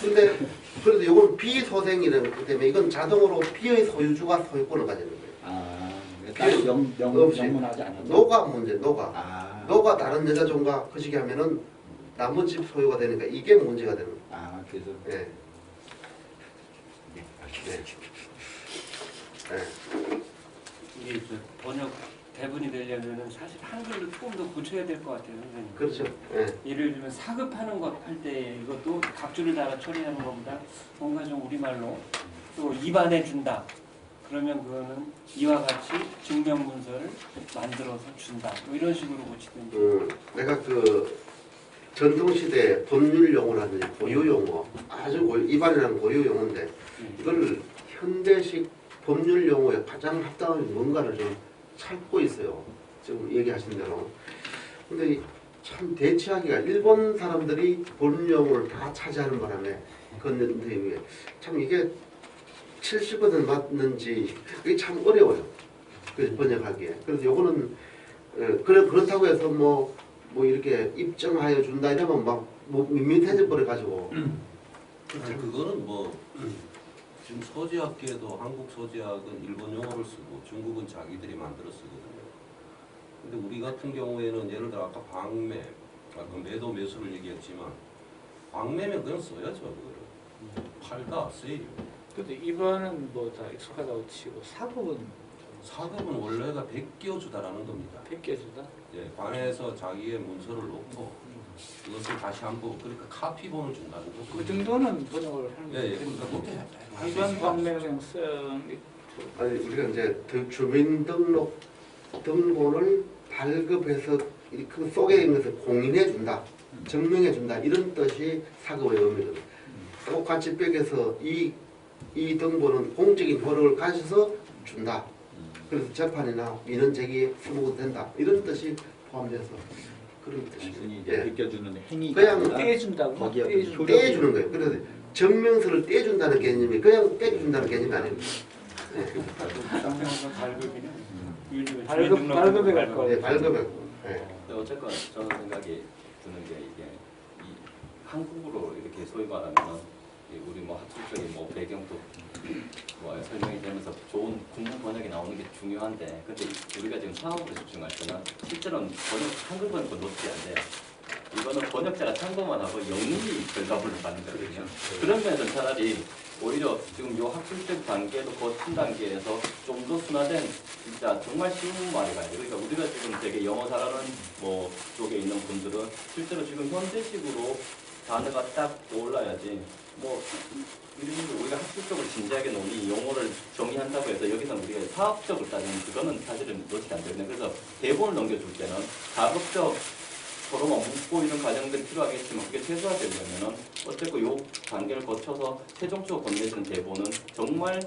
근데 그래도 이건 비소생이라기 때문에 이건 자동으로 비의 소유주가 소유권을 가지는 거예요. 따로 없이. 명문하지 않아도 노가 문제, 노가. 아, 노가 다른 여자 종과 거시기 하면은 나머지 소유가 되니까 이게 문제가 되는 거예요. 그래서 네. 네. 네. 이게 번역 대본이 되려면은 사실 한글로 조금 더 고쳐야 될 것 같아요, 선생님. 그렇죠. 네. 예를 들면 사급하는 것 할 때 이것도 갑주를 달아 처리하는 것보다 뭔가 좀 우리말로 또 입안해 준다. 그러면 그거는 이와 같이 증명문서를 만들어서 준다. 뭐 이런 식으로 고치든지. 내가 그 전통시대 법률 용어라든지 고유 용어, 아주 입안이라는 고유 용어인데 이걸 현대식 법률 용어에 가장 합당한 뭔가를 좀 찾고 있어요. 지금 얘기하신 대로. 근데 참 대체하기가 일본 사람들이 법률 용어를 다 차지하는 바람에 그런데 참 이게 70% 맞는지 그게 참 어려워요. 그래서 번역하기에. 그래서 요거는 그렇다고 해서 뭐 이렇게 입증하여 준다 이러면 막 밋밋해져 버려 가지고. 아니, 그거는 뭐 지금 서지학계도 한국 서지학은 일본 용어를 쓰고 중국은 자기들이 만들어 쓰거든요. 근데 우리 같은 경우에는 예를 들어 아까 방매, 아까 매도 매수를 얘기했지만 방매면 그냥 써야죠 그거를. 팔다 세일. 근데 입안은 뭐 다 익숙하다고 치고 사급은 사급은 원래가 베껴주다라는 겁니다. 벗겨주다. 예, 관에서 자기의 문서를 놓고 그것을 다시 한번 그러니까 카피본을 준다는 거죠. 그 정도는 번역을 하는 예, 예. 거죠. 그러니까 그렇게 입안 방매경성 아니 우리가 이제 주민등록 등본을 발급해서 그 속에 있는 것을 공인해 준다, 증명해 준다 이런 뜻이 사급의 의미거든요. 똑같이 뺏겨서 이 등본은 공적인 효력을 가져서 준다. 그래서 재판이나 민원 제기에 수무가 된다. 이런 뜻이 포함돼서 그런 뜻이에요. 단순히 예. 느껴주는 행위가 그냥 아니라 떼준다고 거기에 떼준다. 떼주는 거예요. 그래서 증명서를 떼준다는 개념이 그냥 떼준다는 개념이 아닙니다. 쌍명과 발급이는 요즘에 발급에 갈 거예요. 네, 발급에. 네. 근데 어쨌건 저는 생각이 드는 게 이게 이 한국으로 이렇게 소위 말하면 우리 뭐 학술적인 뭐 배경도 뭐 설명이 되면서 좋은 국문 번역이 나오는 게 중요한데 근데 우리가 지금 상업으로 집중할 때는 실제로는 한글 번역도 높지 않대요. 이거는 번역자가 참고만 하고 영문이 결과물로 가는 거거든요. 그런 면에서 차라리 오히려 지금 요 학술적 단계도 거친 단계에서 좀 더 순화된 진짜 정말 쉬운 말이 가야 돼요. 그러니까 우리가 지금 되게 영어 잘하는 뭐 쪽에 있는 분들은 실제로 지금 현대식으로 단어가 딱 떠올라야지. 뭐 이런 식으로 우리가 학술적으로 진지하게 논의 용어를 정의한다고 해서 여기서는 우리가 사업적으로 따지면 그거는 사실은 로직이 안 되거든요. 그래서 대본을 넘겨줄 때는 가급적 서로 묻고 이런 과정들이 필요하겠지만 그게 최소화되려면은 어쨌고 요 단계를 거쳐서 최종적으로 건네지는 대본은 정말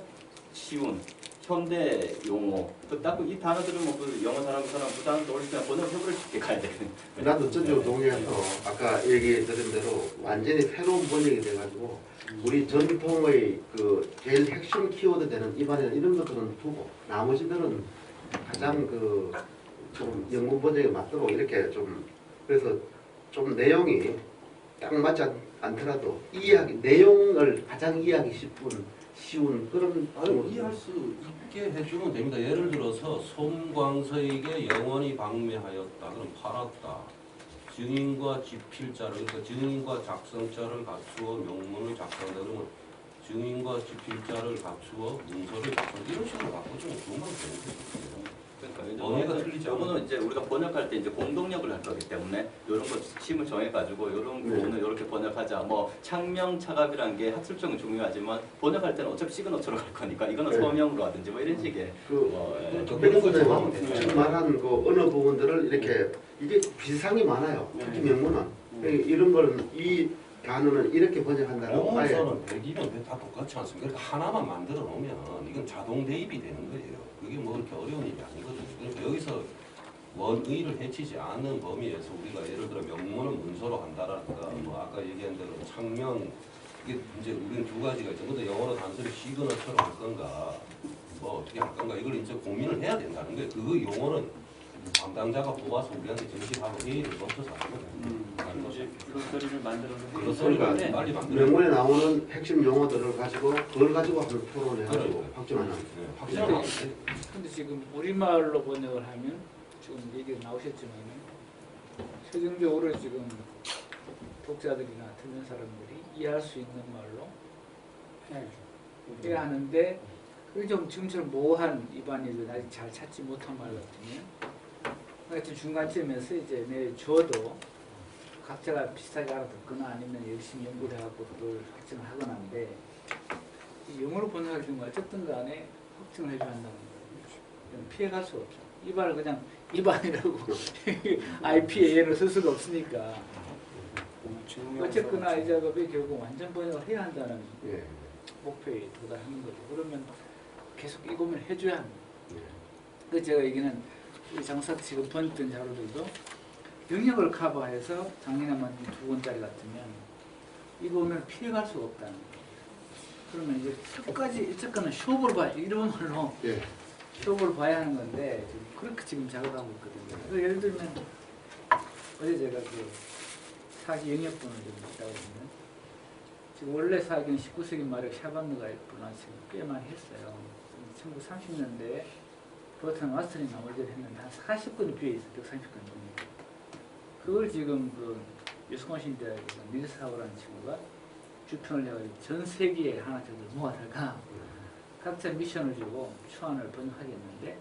쉬운 현대 용어 딱이 단어들은 뭐 그 영어 사람 그 사람 그 단어 떠올릴 때는 번역해버릴 수 있게 가야 되는. 나도 전적으로 동의해서 아까 얘기 드린 대로 완전히 새로운 번역이 돼가지고 우리 전통의 그 제일 핵심 키워드 되는 입안에는 이런 것들은 두고 나머지들은 가장 그 좀 영문 번역에 맞도록 이렇게 좀 그래서 좀 내용이 딱 맞지 않더라도 이해하기 내용을 가장 이해하기 쉬운 그런 아니 이해할 수 있게 해주면 됩니다. 예를 들어서 손광서에게 영원히 방매하였다. 그럼 팔았다. 증인과 지필자를 그러니까 증인과 작성자를 갖추어 명문을 작성한다. 그러면 증인과 지필자를 갖추어 문서를 작성 이런 식으로 바꿔주면 금방 되는 거예요. 그러니까 언어가 틀리지 않아요. 요거는 이제 우리가 번역할 때 이제 공동력을 할 거기 때문에 이런 거 심을 정해가지고 이런 부분을 이렇게 번역하자. 뭐 창명 차갑이라는 게 학술적인 중요하지만 번역할 때는 어차피 시그너처로 갈 거니까 이거는 서명으로 하든지 뭐 이런 식의 그런 것들 하면 되죠. 지금 말한 그 언어 부분들을 이렇게 이게 비상이 많아요. 특히 명문은 이런 거는 이 단어는 이렇게 번역한다라고 아예 영어에서는 100이면 다 똑같지 않습니까? 그러니까 하나만 만들어 놓으면 이건 자동 대입이 되는 거예요. 그게 뭐 그렇게 어려운 일이 아니거든요. 그러니까 여기서 원의를 해치지 않는 범위에서 우리가 예를 들어 명문은 문서로 한다랄까 뭐 아까 얘기한 대로 창명 이게 이제 우리는 두 가지가 있죠. 근데 영어로 단순히 시그너처럼 할 건가 뭐 어떻게 할 건가 이걸 이제 고민을 해야 된다는 거예요. 그 용어는 담당자가 뽑아서 우리한테 제시하고 회의를 거쳐서 하는 거예요. 이제 글로서리를 만들어서 글로서리가 회의를 빨리 만들어. 명문에 나오는 핵심 용어들을 가지고 그걸 가지고 한번 토론해가지고 그러니까요. 확정하는 확실하게 안 돼. 근데 지금 우리말로 번역을 하면 지금 얘기 나오셨지만은 최종적으로 지금 독자들이나 듣는 사람들이 이해할 수 있는 말로 해야 하는데 그게 좀 지금처럼 모호한 입안이들 아직 잘 찾지 못한 말 같으면 하여튼 중간쯤에서 이제 내줘도 각자가 비슷하게 알아듣거나 아니면 열심히 연구를 해갖고 그걸 확증을 하거나 하는데 이 영어로 번역할 경우 어쨌든 간에 확증을 해줘야 한다는 거예요. 피해갈 수가 없죠. 입안을 그냥 입안이라고 IPAN을 쓸 수가 없으니까 어쨌거나 이 작업이 결국 완전 번역을 해야 한다는 예. 목표에 도달하는 거죠. 그러면 계속 이것만 해줘야 합니다. 예. 그 제가 얘기는 우리 장사 지금 번역된 자료들도 영역을 커버해서 작년에 만든 2권짜리 같으면 이거는 피해갈 수가 없다는 거예요. 그러면 이제 끝까지 어쨌거나 쇼업을 봐야 이런 말로 예. 쇼업을 봐야 하는 건데 지금 그렇게 지금 작업하고 있거든요. 그래서 예를 들면 어제 제가 그 사기 영역본을 좀 있다고 보면 지금 원래 사기는 19세기 말에 샤반느가 일본화 지금 꽤 많이 했어요. 1930년대에 버튼 와스턴이 나머지를 했는데 한 40권 뒤에 있어요. 130권 정도. 그걸 지금 그 위스콘신 대학에서 밀사우라는 친구가 주편을 해가지고 전 세계에 하나 정도 모아다가 각자 미션을 주고 초안을 번역하겠는데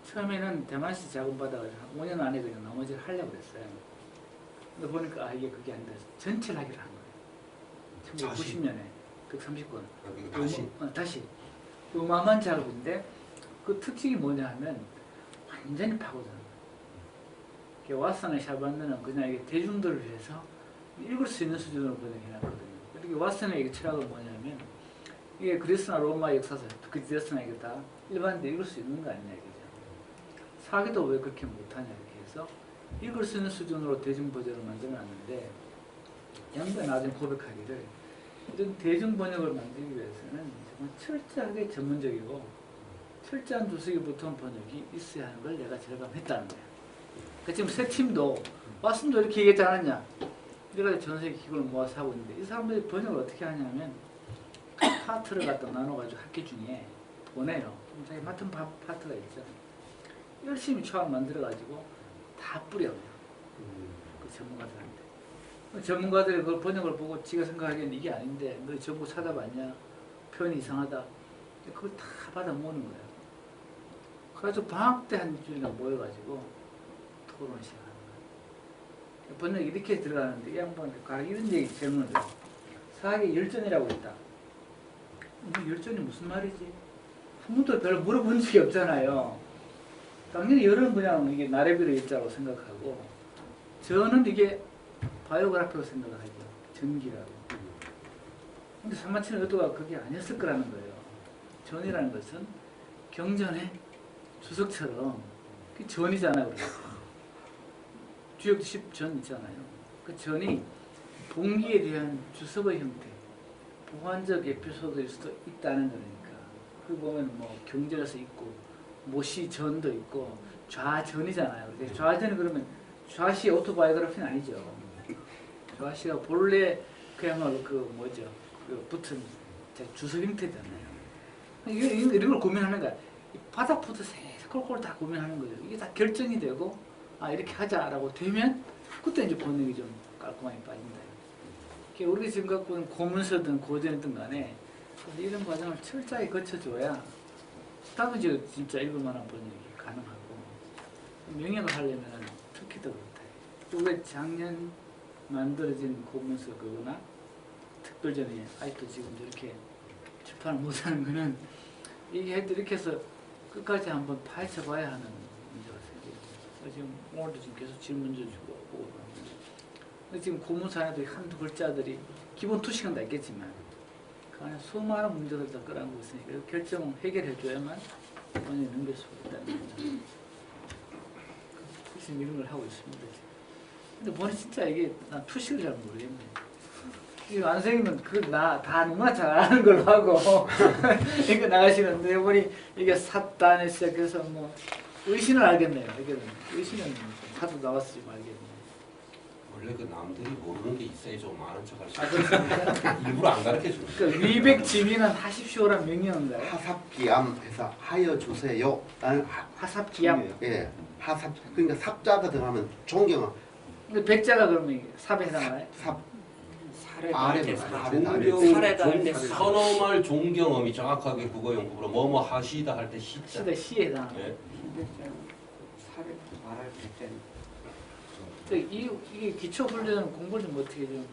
처음에는 대만시 자금 받아가지고 한 5년 안에 그냥 나머지를 하려고 그랬어요. 근데 보니까 아 이게 그게 아닌데 전체를 하기로 한 거예요. 1990년에 130권. 다시. 어마어마한 작업인데 그 특징이 뭐냐 하면 완전히 파고드는 거예요. 왓슨의 샤반느는 그냥 이게 대중들을 위해서 읽을 수 있는 수준으로 번역해놨거든요. 이렇게 왓슨의 이게 철학은 뭐냐면 이게 그리스나 로마 역사서 그리스나 이게 다 일반인들 읽을 수 있는 거 아니냐 이거죠. 사기도 왜 그렇게 못하냐 이렇게 해서 읽을 수 있는 수준으로 대중 버전을 만들어놨는데 양가 나중에 고백하기를 이런 대중 번역을 만들기 위해서는 정말 철저하게 전문적이고 철저한 두서기부터 번역이 있어야 하는 걸 내가 절감했다는 거야. 그러니까 지금 새 팀도 왓슨도 이렇게 얘기했지 않았냐. 이래가지고 전 세계 기구를 모아서 하고 있는데 이 사람들이 번역을 어떻게 하냐면 파트를 갖다 나눠가지고 학기 중에 보내요. 그럼 자기 맡은 파트가 있죠. 열심히 초안 만들어가지고 다 뿌려요. 그 전문가들한테. 전문가들이 그걸 번역을 보고 지가 생각하기에는 이게 아닌데 너 전부 찾아봤냐? 표현이 이상하다. 그걸 다 받아 모으는 거예요. 그래가지고 방학 때 한 주일이나 모여가지고 토론 시작하는 거예요. 번역이 이렇게 들어가는데 이 양반이 이런 얘기 질문을 해요. 사학의 열전이라고 했다. 열전이 무슨 말이지? 한 번도 별로 물어본 적이 없잖아요. 당연히 열은 그냥 이게 나래비로 열자고 생각하고 저는 이게 바이오그래프로 생각하죠. 전기라고. 근데 산마치는 의도가 그게 아니었을 거라는 거예요. 전이라는 것은 경전의 주석처럼 그 전이잖아요. 그래서. 주역도 10전 있잖아요. 그 전이 동기에 대한 주석의 형태, 보완적 에피소드일 수도 있다는 거니까. 그 보면 뭐 경전에서 있고 모시전도 있고 좌전이잖아요. 근데 좌전이 그러면 좌시의 오토바이오그래피는 아니죠. 좌시가 본래 그야말로 그 뭐죠? 그 붙은 주석 형태잖아요. 이런 걸 고민하는 거야. 바닥부터 콜콜 다 고민하는 거죠. 이게 다 결정이 되고 이렇게 하자라고 되면 그때 이제 번역이 좀 깔끔하게 빠진다. 우리가 지금 갖고 있는 고문서든 고전이든 간에 이런 과정을 철저하게 거쳐줘야 다음에 이제 진짜 읽을 만한 번역이 가능하고 명역을 하려면 특히 더 그렇다. 우리 작년 만들어진 고문서 그거나 특별전이 아직도 지금 이렇게 출판을 못하는 거는 이게 이렇게 해서 끝까지 한번 파헤쳐봐야 하는 문제가 생겨요. 지금 오늘도 지금 계속 질문도 주고 보고 근데 지금 고문서 안에도 한두 글자들이 기본 투식은 다 있겠지만 그 안에 수많은 문제들 다 끌어안고 있으니까 결정 해결해줘야만 번역에 넘길 수가 있다는 거죠. 지금 이런 걸 하고 있습니다. 근데 보니 진짜 이게 난 투식을 잘 모르겠네. 이 안생이면 다 너무나 잘 아는 걸로 하고 이거 나가시는데 보니 이게 삿단에 시작해서 뭐 의신을 알겠네요. 의신은 하도 나왔으면 알겠네요. 원래 그 남들이 모르는 게 있어야 좀 아는 척 할 수 그렇습니까? 있어요. 일부러 안 가르쳐주는 그 위백지민은 하십시오란 명령인가요? 하삽기암해서 하여 주세요. 하삽기암. 예, 하삽 그러니까 삽자가 들어가면 존경은 근데 백자가 그러면 이게 삽에 해당하나요? 삽 사례다 아래 할때 존경, 할때 선어말 존경음이 정확하게 국어용법으로 뭐뭐 하시다 할 때 시자. 시대 시에 해당하나요? 예. 사례 말할 때는 이게 기초 훈련 공부를 좀 어떻게 좀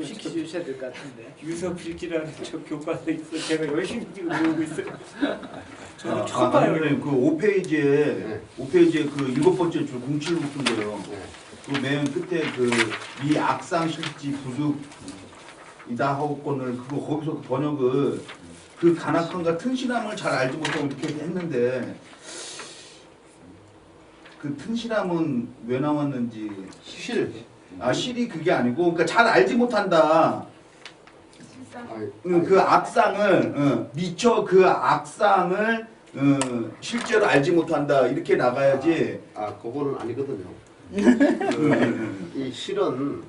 시켜주셔야 될 것 같은데. 유서필지라는 저 교과서 있어. 제가 열심히 지금 배우고 있어요. 저는 처음 아니, 봐요. 그 5페이지에 그 7번째 줄 07부인데요. 그 맨 끝에 그 이 악상 실지 부득 이다 하고권을 그거 거기서 그 번역을 그 간악함과 튼실함을 잘 알지 못하고 이렇게 했는데 그 튼실함은 왜 나왔는지 실이 그게 아니고 그러니까 잘 알지 못한다. 그 악상을 미처 그 악상을 실제로 알지 못한다 이렇게 나가야지. 그거는 아니거든요. 이 실은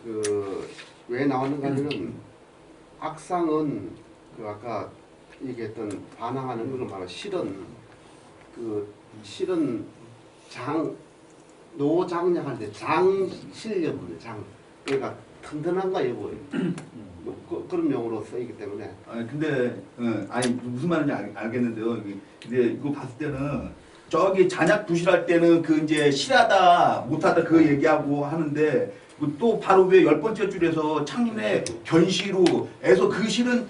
그 왜 나왔는가 하면 악상은 그 아까 얘기했던 반항하는 그런 바로 실은 노장량할 때 장실여부네 장. 그러니까 튼튼한가 여부예요. 그런 용어로 쓰이기 때문에. 근데 아니 무슨 말인지 알겠는데요. 근데 이거 봤을 때는 저기 잔약 부실할 때는 그 이제 실하다 못하다 그 얘기하고 하는데 또 바로 왜 10번째 줄에서 창린의 견시로 해서 그 실은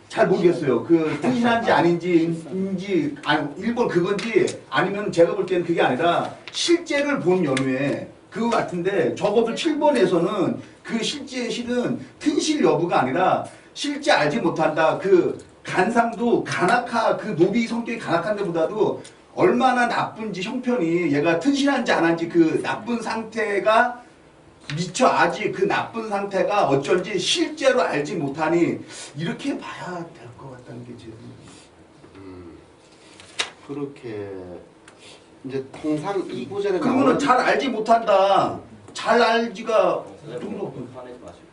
잘 모르겠어요. 그 튼실한지 아닌지 아니 일본 그건지 아니면 제가 볼 때는 그게 아니라 실제를 본 연후에 그거 같은데 적어도 7번에서는 그 실제 실은 튼실 여부가 아니라 실제 알지 못한다. 그 간상도 간악하 그 노비 성격이 간악한 데보다도 얼마나 나쁜지 형편이 얘가 튼실한지 안 한지 그 나쁜 상태가 미처 아직 그 나쁜 상태가 어쩐지 실제로 알지 못하니 이렇게 봐야 될 것 같다는 게 지금. 그렇게 이제 통상 이 구절에 그거는 나오는 잘 알지 못한다. 잘 알지가 선생님 화내지 마시고.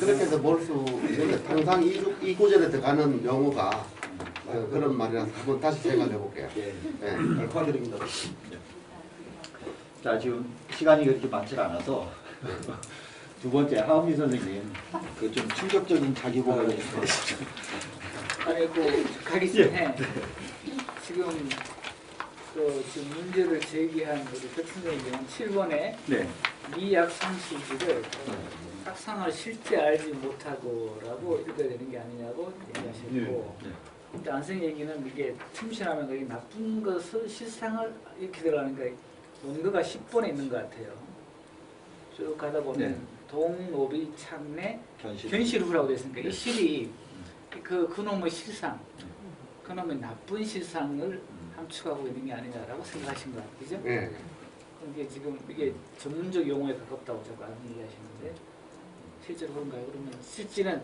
그렇게 해서 볼 수 있는데 통상 이 구절에 들어가는 용어가 그런 말이라서 한번 다시 생각해 볼게요. 축하드립니다. 자, 지금 시간이 그렇게 많지 않아서 두 번째 하은미 선생님 그 좀 충격적인 자기 고백을 아니 가기 전에 지금 또 지금 문제를 제기한 우리 백승정의 경우는 7번에 네. 미약상 수지를 악상을 실제 알지 못하고라고 읽어야 되는 게 아니냐고 얘기하셨고 네. 근데 안생 얘기는 이게 틈신하면 거기 나쁜 것을 실상을 이렇게 들어가니까 원고가 10번에 있는 것 같아요. 쭉 가다 보면 네. 동노비 창내 견실. 견실후라고 되어 있으니까 이 실이 그놈의 실상, 그놈의 나쁜 실상을 함축하고 있는 게 아니냐라고 생각하신 것 같아요. 그죠? 예. 이게 지금 이게 전문적 용어에 가깝다고 자꾸 안 얘기하시는데 실제로 그런가요? 그러면 실제는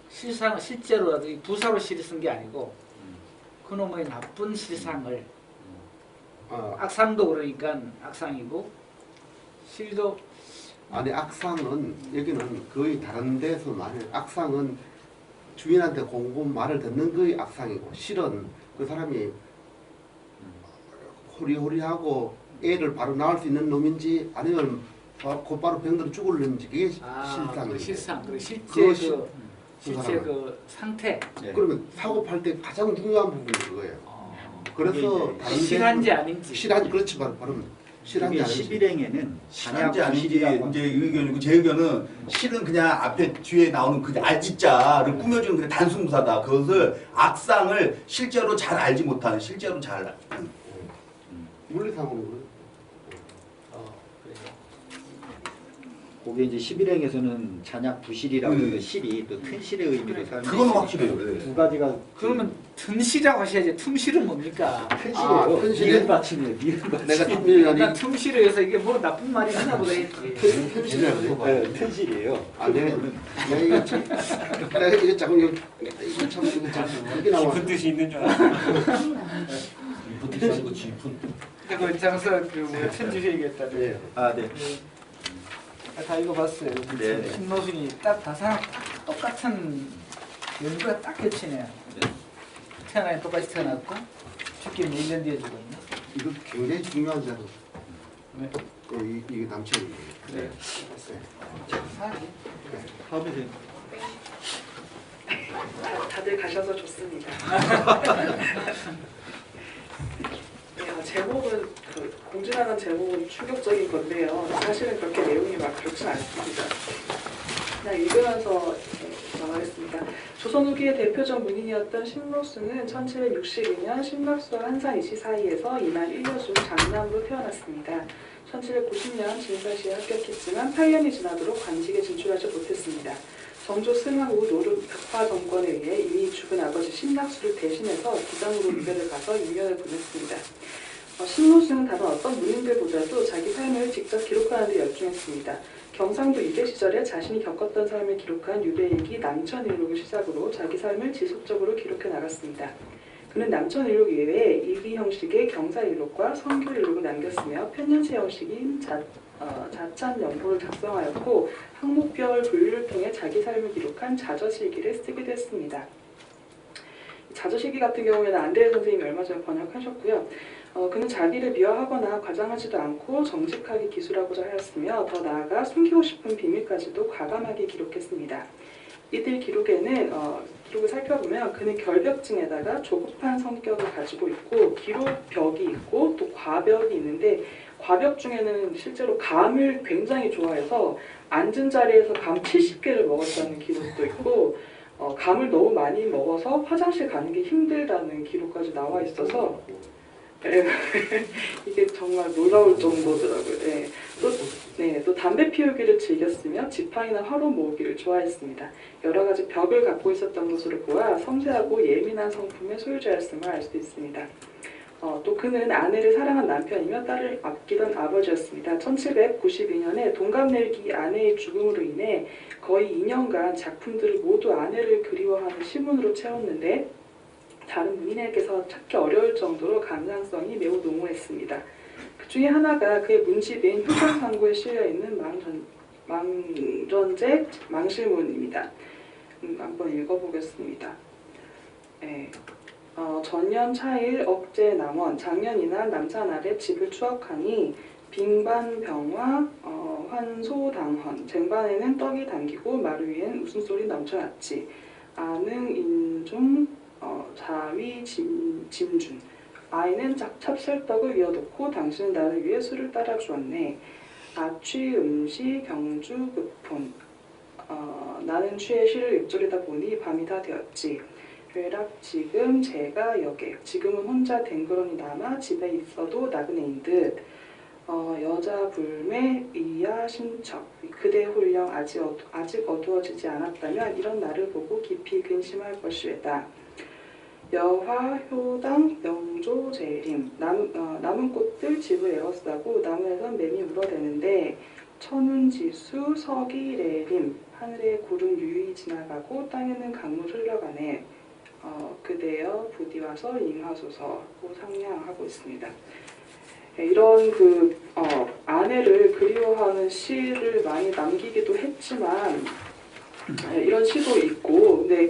실상은 실제로라도 이 부사로 실을 쓴 게 아니고 그놈의 나쁜 실상을 악상도 그러니까 악상이고 실도 아니 악상은 여기는 거의 다른 데서 말해. 악상은 주인한테 공고 말을 듣는 거의 악상이고 실은 그 사람이 호리호리하고 애를 바로 낳을 수 있는 놈인지 아니면 곧바로 병들어 죽을는지 그게 실상이에요. 그 실상, 그리고 실제 그거 실- 실제 사람은. 그 상태. 네. 그러면 사고 팔 때 가장 중요한 부분이 그거예요. 그래서 이게 다른 실한지 아닌지. 실한지 그렇지 바로 실한지 이게 아닌지 11행에는 실한지 아닌지 이제 의견이고 제 의견은 실은 그냥 앞에 뒤에 나오는 그 알지자를 꾸며주는 그냥 단순무사다. 그것을 악상을 실제로 잘 알지 못하는 실제로 잘 물리상으로 그래요. 그게 이제 11행에서는 잔약 부실이라고 그 실이 또 큰 실의 의미로 사용되는 그건 확실해요. 네. 두 가지가 그러면 틈실이라고 하셔야지. 틈실은 뭡니까? 큰 아, 실이에요. 큰 실이요? 니은 받침이에요. 니은 받침. 내가 틈밀하니 난 틈실을 해서 이게 뭐 나쁜 말이 하나 보다 했지. 네, 큰 실이에요. 아, 내가 이거 참 내가 이거 자꾸 이거 참 이게 나와. 깊은 뜻이 있는 줄 알았어. 깊은 뜻이 아니고 깊은. 그 장서 그 천주시 얘기했다. 네. 아, 네. 다 읽어봤어요. 네. 신노순이 딱 다상 똑같은 연구가 딱 겹치네요. 태어나니 똑같이 태어났고 죽기는 1년 뒤에 죽었네. 이거 굉장히 중요한 자료. 네. 이게 남편이에요. 그래. 사기. 다음에 다들 가셔서 좋습니다. 네, 제목은 공진하는 제목은 충격적인 건데요. 사실은 그렇게 내용이 막 그렇진 않습니다. 그냥 읽으면서 나가겠습니다. 조선 후기의 대표적 문인이었던 신로수는 1762년 신락수와 한산이시 사이에서 이만 1년 중 장남으로 태어났습니다. 1790년 진사시에 합격했지만 8년이 지나도록 관직에 진출하지 못했습니다. 정조 승하 후 노르 벽화 정권에 의해 이미 죽은 아버지 신락수를 대신해서 기장으로 유배를 가서 6년을 보냈습니다. 신로수는 다른 어떤 문인들보다도 자기 삶을 직접 기록하는 데 열중했습니다. 경상도 유배 시절에 자신이 겪었던 삶을 기록한 유배일기 남천일록을 시작으로 자기 삶을 지속적으로 기록해 나갔습니다. 그는 남천일록 이외에 일기 형식의 경사일록과 성교일록을 남겼으며 편년체 형식인 자찬연보를 작성하였고 항목별 분류를 통해 자기 삶을 기록한 자저실기를 쓰기도 했습니다. 자저실기 같은 경우에는 안대일 선생님이 얼마 전에 번역하셨고요. 그는 자기를 미화하거나 과장하지도 않고 정직하게 기술하고자 하였으며 더 나아가 숨기고 싶은 비밀까지도 과감하게 기록했습니다. 이들 기록에는 기록을 살펴보면 그는 결벽증에다가 조급한 성격을 가지고 있고 기록벽이 있고 또 과벽이 있는데 과벽 중에는 실제로 감을 굉장히 좋아해서 앉은 자리에서 감 70개를 먹었다는 기록도 있고 감을 너무 많이 먹어서 화장실 가는 게 힘들다는 기록까지 나와 있어서 이게 정말 놀라울 정도더라고요. 또 담배 피우기를 즐겼으며 지팡이나 화로 모으기를 좋아했습니다. 여러 가지 벽을 갖고 있었던 것으로 보아 섬세하고 예민한 성품의 소유자였음을 알 수 있습니다. 또 그는 아내를 사랑한 남편이며 딸을 아끼던 아버지였습니다. 1792년에 동갑내기 아내의 죽음으로 인해 거의 2년간 작품들을 모두 아내를 그리워하는 시문으로 채웠는데 다른 문인에게서 찾기 어려울 정도로 감상성이 매우 농후했습니다. 그 중에 하나가 그의 문집인 효정상고에 실려있는 망전제 망실문입니다. 한번 읽어보겠습니다. 네. 전년 차일 억제 남원 작년이나 남산 아래 집을 추억하니 빙반병화 환소당헌 쟁반에는 떡이 담기고 마루 위엔 웃음소리 넘쳐났지. 아능 인종 자위 짐준 아이는 찹쌀떡을 이어놓고 당신은 나를 위해 술을 따라 주었네. 아취 음시 경주 급폰. 나는 취해 시를 읊조리다 보니 밤이 다 되었지. 괴락 지금 제가 여객. 지금은 혼자 댕그러니 남아 집에 있어도 나그네인 듯. 여자 불매 이야 신척. 그대 홀령 아직 어두워지지 않았다면 이런 나를 보고 깊이 근심할 것이외다. 여화 효당 영조 재림. 남은 꽃들 집을 에워싸고 나무에선 매미 물어대는데 천운지수 서기래림. 하늘에 구름 유유히 지나가고 땅에는 강물 흘러가네. 그대여 부디 와서 임하소서고 상냥하고 있습니다. 이런 아내를 그리워하는 시를 많이 남기기도 했지만 이런 시도 있고, 근데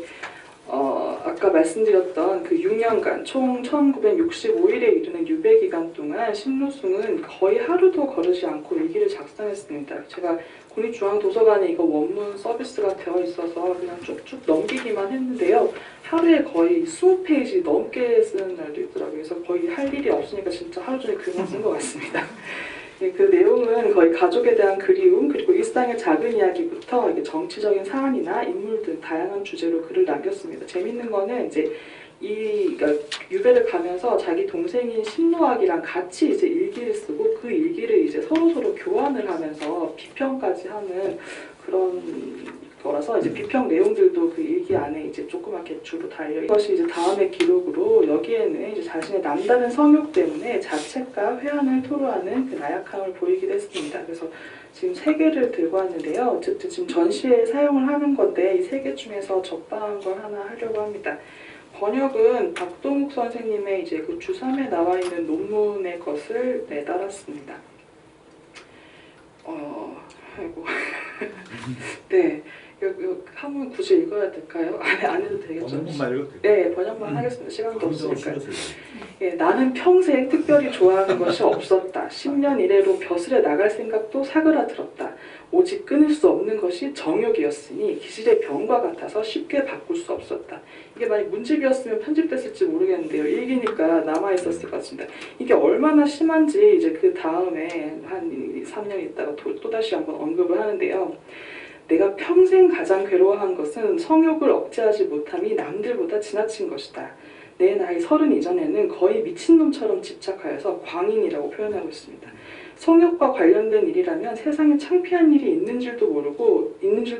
아까 말씀드렸던 그 6년간 총 1965일에 이르는 유배 기간 동안 심루승은 거의 하루도 거르지 않고 일기를 작성했습니다. 제가 국립중앙도서관에 이거 원문 서비스가 되어 있어서 그냥 쭉쭉 넘기기만 했는데요. 하루에 거의 20페이지 넘게 쓰는 날도 있더라고요. 그래서 거의 할 일이 없으니까 진짜 하루 종일 글만 쓴 것 같습니다. 그 내용은 거의 가족에 대한 그리움, 그리고 일상의 작은 이야기부터 이게 정치적인 사안이나 인물 등 다양한 주제로 글을 남겼습니다. 재밌는 거는 이제 그러니까 유배를 가면서 자기 동생인 신노학이랑 같이 이제 일기를 쓰고 그 일기를 이제 서로 교환을 하면서 비평까지 하는 그런 거라서 이제 비평 내용들도 그 일기 안에 이제 조그맣게 주로 달려 이것이 이제 다음의 기록으로 여기에는 이제 자신의 남다른 성욕 때문에 자책과 회한을 토로하는 그 나약함을 보이기도 했습니다. 그래서 지금 3개를 들고 왔는데요. 어쨌든 지금 전시에 사용을 하는 건데 이 3개 중에서 적당한 걸 하나 하려고 합니다. 번역은 박동욱 선생님의 이제 그 주3에 나와 있는 논문의 것을 따랐습니다. 아이고. 네. 이거 한번 굳이 읽어야 될까요? 안 해도 되겠죠? 번역만 읽어도 돼요? 네, 번역만 하겠습니다. 시간도 없으니까요. 예, 나는 평생 특별히 좋아하는 것이 없었다. 10년 이래로 벼슬에 나갈 생각도 사그라들었다. 오직 끊을 수 없는 것이 정욕이었으니 기질의 병과 같아서 쉽게 바꿀 수 없었다. 이게 만약 문집이었으면 편집됐을지 모르겠는데요. 일기니까 남아있었을 것 같습니다. 이게 얼마나 심한지 이제 그 다음에 한 3년 있다가 또다시 한번 언급을 하는데요. 내가 평생 가장 괴로워한 것은 성욕을 억제하지 못함이 남들보다 지나친 것이다. 내 나이 30 이전에는 거의 미친놈처럼 집착하여서 광인이라고 표현하고 있습니다. 성욕과 관련된 일이라면 세상에 창피한 일이 있는 줄도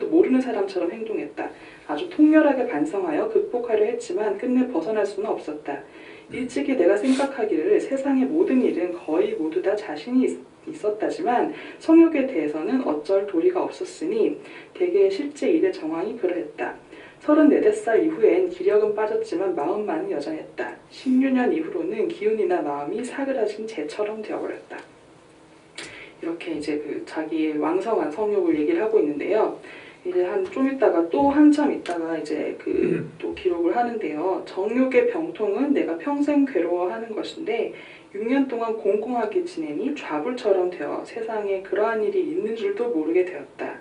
모르는 사람처럼 행동했다. 아주 통렬하게 반성하여 극복하려 했지만 끝내 벗어날 수는 없었다. 일찍이 내가 생각하기를 세상의 모든 일은 거의 모두 다 자신이 있었다지만 성욕에 대해서는 어쩔 도리가 없었으니 대개 실제 일의 정황이 그러했다. 34살 이후엔 기력은 빠졌지만 마음만은 여전했다. 16년 이후로는 기운이나 마음이 사그라진 재처럼 되어버렸다. 이렇게 이제 그 자기의 왕성한 성욕을 얘기를 하고 있는데요. 이제 좀 있다가 또 한참 있다가 이제 또 기록을 하는데요. 정욕의 병통은 내가 평생 괴로워하는 것인데 6년 동안 공공하게 지내니 좌불처럼 되어 세상에 그러한 일이 있는 줄도 모르게 되었다.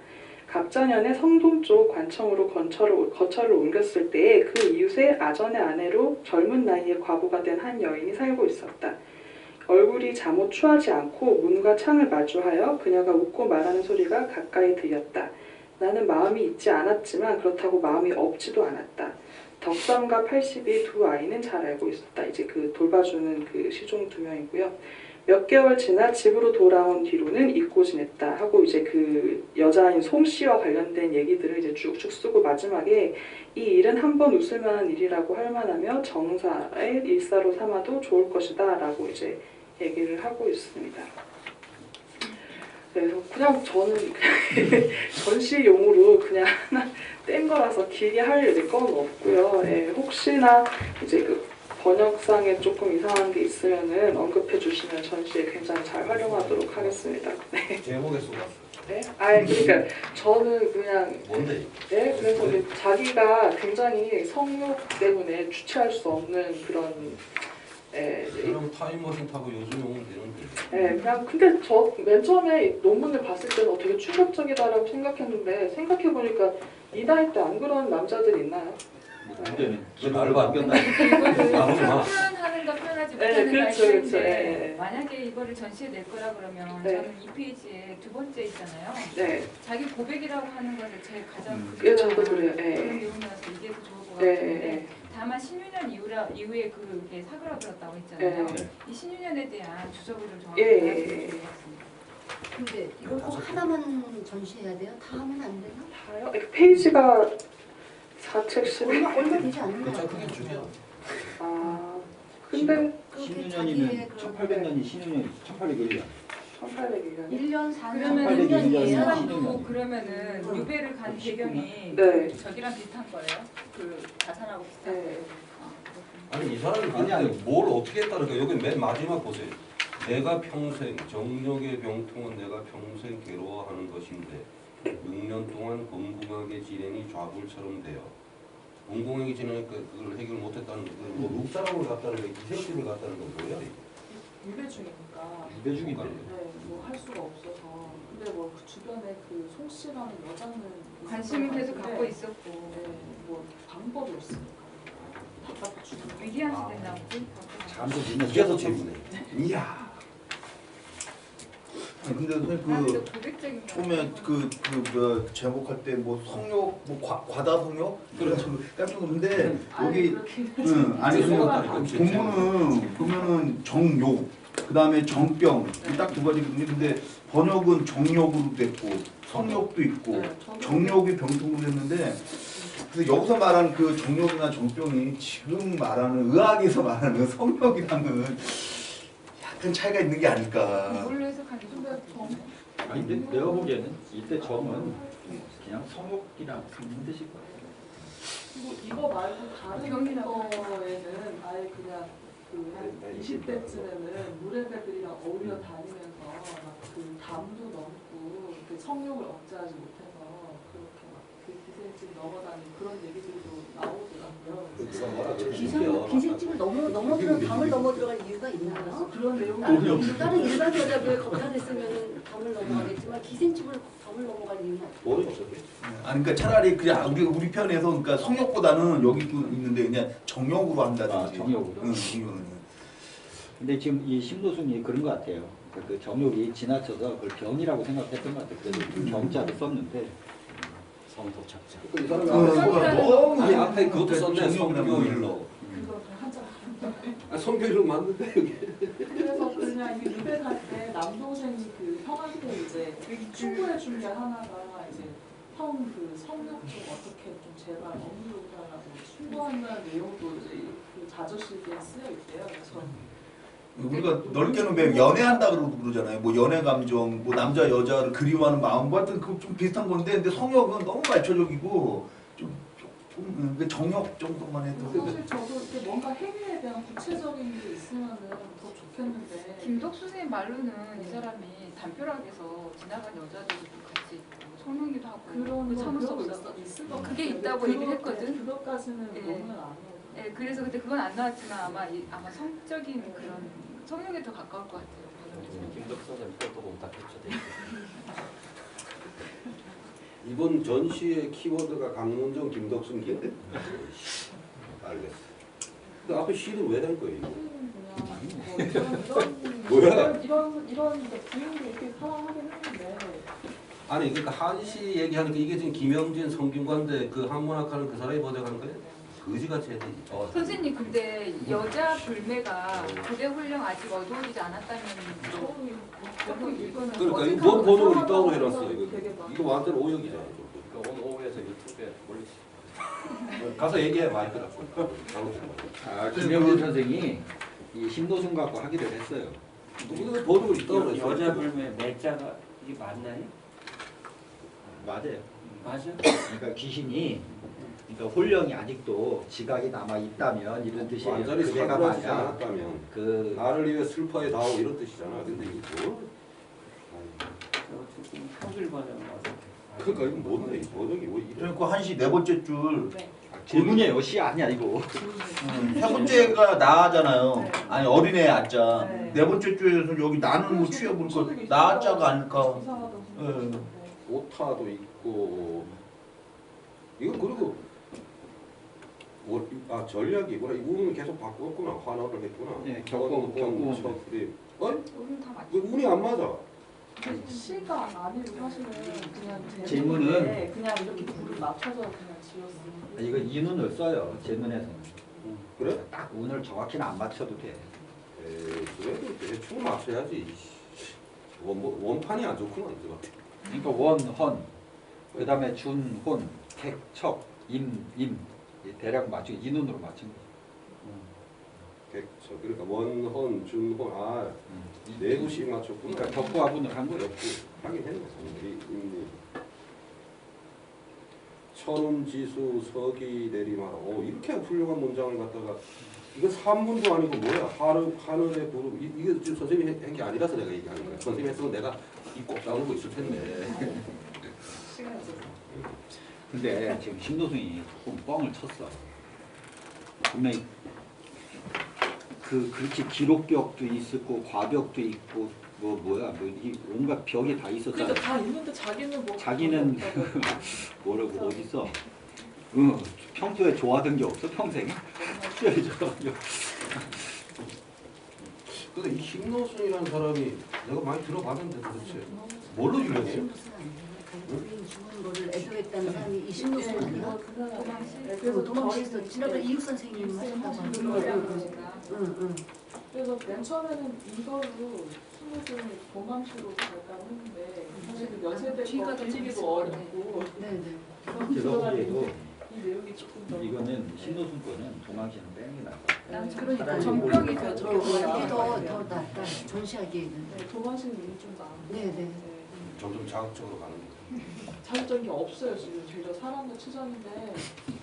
갑자년에 성동 쪽 관청으로 거처를 옮겼을 때에 그 이웃의 아전의 아내로 젊은 나이에 과부가 된 한 여인이 살고 있었다. 얼굴이 잠옷 추하지 않고 문과 창을 마주하여 그녀가 웃고 말하는 소리가 가까이 들렸다. 나는 마음이 있지 않았지만 그렇다고 마음이 없지도 않았다. 덕삼과 80이 두 아이는 잘 알고 있었다. 이제 그 돌봐주는 그 시종 2명이고요. 몇 개월 지나 집으로 돌아온 뒤로는 잊고 지냈다 하고 이제 그 여자인 솜씨와 관련된 얘기들을 이제 쭉쭉 쓰고 마지막에 이 일은 한번 웃을 만한 일이라고 할 만하며 정사의 일사로 삼아도 좋을 것이다 라고 이제 얘기를 하고 있습니다. 그래서 그냥 저는 전시용으로 그냥 하나 뗀 거라서 길게 할 건 없고요. 예, 혹시나 이제 그 번역상에 조금 이상한 게 있으면은 언급해 주시면 전시에 굉장히 잘 활용하도록 하겠습니다. 네. 제목에 쏟았어. 네? 그러니까 저는 그냥 뭔데? 네, 그래서 자기가 굉장히 성욕 때문에 주체할 수 없는 그런 그럼 타임머신 타고 요즘 오면 되는데. 네, 그냥 근데 저 맨 처음에 논문을 봤을 때는 되게 충격적이다라고 생각했는데 생각해 보니까 이 나이 때 안 그런 남자들 있나요? 문제는 왜 나를 바뀌었나? 이거는 표현하는 건 표현하지 네, 못하는 그렇죠, 말씀인데 그렇죠. 네. 만약에 이거를 전시에 낼 거라 그러면 네. 저는 이 페이지에 두 번째 있잖아요. 네. 자기 고백이라고 하는 것을 제일 가장 예, 저도 그래요. 그런 예. 내용이라서 이게 더 좋을 것 예, 같은데 예, 다만 신유년 이후에 그게 사그라들었다고 했잖아요. 예. 이 신유년에 대한 주적을 좀 예, 정확히 예, 말씀해 예. 주시겠습니다. 근데 이걸 꼭 하나만 전시해야 돼요? 다 하면 안 되나? 다요? 이렇게 페이지가 4책 10. 얼마 되지 않는 것 그렇죠. 그게 같아요. 중요해요. 아, 근데 그렇게 16년이면 자기의 1800년이 신유년 1801년. 1800이면 1년 4년 그러면 1801년 이 사람도 신유년. 그러면은 유배를 간 배경이 네. 저기랑 비슷한 거예요? 그 자산하고 비슷한 네. 거예요? 아, 그렇군요. 아니 이 사람이 근데 뭘 어떻게 했다니까 여기 맨 마지막 보세요. 내가 평생 정력의 병통은 내가 평생 괴로워하는 것인데 6년 동안 건궁하게 지내니 좌불처럼 되어 건궁하게 지내니까 그걸 해결 못했다는 뭐 룩사람을 갔다는 거 기생집을 갔다는 건 뭐야 이게? 유배 중이니까 유배 중인데. 네, 뭐 할 수가 없어서 근데 뭐 그 주변에 그 송씨라는 여자는 관심을 계속 있었던 갖고 건데, 있었고 네, 뭐 방법이 없으니까 답답해 죽는 위기한 시대나 보지? 잠도 이게 더 재밌네. 이야. 아니, 근데 선생님 나는 그 고백적인 거 처음에 그 제목할 때 뭐 성욕 뭐 과다 성욕 그래서 깜짝 놀랐는데 여기 아니 본문은 보면은 정욕 그다음에 정병 딱 두 가지거든요. 근데 번역은 정욕으로 됐고 성욕도 있고 정욕이 병통으로 됐는데 그래서 여기서 말하는 그 정욕이나 정병이 지금 말하는 의학에서 말하는 성욕이랑은 약간 차이가 있는 게 아닐까. 뭘로 해석하는지 좀 아니 근데 내가 보기에는 이때 정은 그냥 성욕이랑 같은 뜻일 것 같아요. 그리고 이거 말고 다른 병이라고 거에는 아예 그냥 그한 20대쯤에는 무례배들이랑 어울려 다니면서 막 그 담도 넘고 그 성욕을 억제하지 못해서 그렇게 막 그 기생집 넘어다니는 그런 얘기들도 나오더라고요. 기생집을 넘어들어 담을 넘어 들어갈 이유가 있나요? 그런 내용이 다른 일반 여자들 겁탈했으면 담을 넘어가겠지만 기생집을 담을 넘어갈 이유는 없어요. 뭐가 없었어요? 아니 그러니까 차라리 그냥 우리 편에서 그러니까 성욕보다는 여기 있는데 그냥 정욕으로 한다든지. 정욕으로. 응, 정욕은. 근데 지금 이 심노순이 그런 것 같아요. 그 정욕이 지나쳐서 그걸 병이라고 생각했던 것 같아요. 그래서 정자를 썼는데 성도착자. 이 사람이 너무 아니 앞에 그것도 썼네. 정욕이라고. 성교일로. 그거 한참 성교일로 맞는데 여기. 그래서 그냥 이 유배 갈 때 남동생이 그 형한테 이제 충고해 준 게 하나가 이제 형 그 성욕 좀 어떻게 좀 제발 억누르라고 충고하는 내용도 이제 그 자저실기에 쓰여 있대요. 그래서 우리가 넓게는 왜 연애한다 그러잖아요. 뭐 연애 감정, 뭐 남자 여자를 그리워하는 마음 같은 그 좀 비슷한 건데, 근데 성욕은 너무 말초적이고 조금 정욕 정도만 해도. 사실 저도 이렇게 뭔가 행위에 대한 구체적인 게 있으면은 더 좋겠는데. 김덕수 선생님 말로는 이 사람이 담벼락에서 지나간 여자들도 같이 성명기도 하고 그런 참을 수 거 없어. 있을 것 그게 같아요. 있다고 얘기를 했거든. 그것까지는 예. 너무는 아니에요. 네, 그래서 근데 그건 안 나왔지만 아마 성적인 그런 성욕에 더 가까울 것 같아요. 김덕수 선생님 것도 보면 다 캡처돼 있고. 이번 전시의 키워드가 강문정, 김덕순기야? 알겠어. 근데 앞에 시는 왜 된 거예요? 뭐야? 이런 부인이 이렇게 사랑하긴 했는데 아니 그러니까 한시 얘기하니까 이게 지금 김영진, 성균관대 그 한문학하는 그 사람이 번역하는 거예요? 거지같이 해야 돼. 선생님 근데 여자 불매가 고대 훈령 아직 어두워지지 않았다면 이거는 그러니까 이거 뭔 번역을 있다고 해놨어 이거 완전 오역이잖아. 그러니까 오늘 오후에서 유튜브에 올리시. 가서 얘기해 마이크 잡고. 김영진 선생이 이 심노순 갖고 하기를 했어요. 이거 번역을 있다고 그랬어. 여자 불매 매자가 이게 맞나요? 맞아요. 맞아? 그러니까 귀신이 그러니까 홀령이 아직도 지각이 남아 있다면 이런 뜻이에요. 완전히 그대가 사그라지지 만약 않았다면 그 나를 위해 슬퍼해 다오 이런 뜻이잖아. 근데 이거 어쨌든 한글 번역은 어떻게? 그러니까 이거 뭔데? 번역이 뭐 이래? 그러니까 한시 네 번째 줄. 질문이에요. 시 아니야 이거. 세 번째가 나잖아요. 네. 아니 어린애 아자. 네. 네 번째 줄에서 여기 나는 뭐 취해볼 거 나자가 아닐까. 이상하던 예. 오타도 있고 이거 그리고 전략이구나. 운을 계속 바꿨구나. 환원을 했구나. 예, 격공, 척림. 어이? 우리는 다 맞죠. 왜 운이 안 맞아? 시가 아니고 사실은 그냥 질문은- 제목에 그냥 이렇게 불을 맞춰서 그냥 지었어요. 이거 인운을 써요. 제 눈에서는. 그래? 딱 운을 정확히는 안 맞춰도 돼. 에이, 그래도 대충 맞춰야지. 원판이 안 좋구나 이제 같아. 그러니까 원, 헌, 그 다음에 준, 혼, 택, 척, 임, 이 대략 맞추고 인운으로 맞춘 거죠. 백서 그러니까 원혼, 준혼 네 구씩 맞췄구나. 그러니까 격부합운을 한 거죠. 하긴 했네. 임리. 천운지수 서기 내리마라. 이렇게 훌륭한 문장을 갖다가 이거 산문도 아니고 뭐야? 하늘의 구름. 이게 지금 선생님이 한 게 아니라서 내가 얘기하는 거야. 선생님이 했으면 내가 이꼭 다루고 있을 텐데. 시간이 없어서. 근데 지금 신도승이 조금 뻥을 쳤어. 분명히 그렇게 기록벽도 있었고 과벽도 있고 이 온갖 벽이 다 있었잖아. 그러니까 다 있는데 자기는 뭐 자기는 뭐라고 어딨어? 응, 평소에 좋아하던 게 없어 평생에? 근데 이 김노순이라는 사람이 내가 많이 들어봤는데 도대체 뭘로 유명해? 부인 죽은 거를 애도했다는 사람이 이신노선 아니야? 그래서 도망치서 지난번에 이육 선생님 하셨다고 응. 그래서 맨 처음에는 이걸로 스무를 도망치로 갈까 했는데 사실 그 연세대 뒤가 거 더 빌리기도 재밌을 어렵고 네네. 제가 보기에도 이 내용이 조금 더 이거는 신노순 거는 도망치는 뺑이 나와. 그러니까 전병이 더 이게 더 낫다. 전시하기에는. 네, 도망치는 눈이 좀 나은 것 네네. 같아요. 점점 자극적으로 가는 거. 자극적인 게 없어요 지금. 제가 사람과 치장인데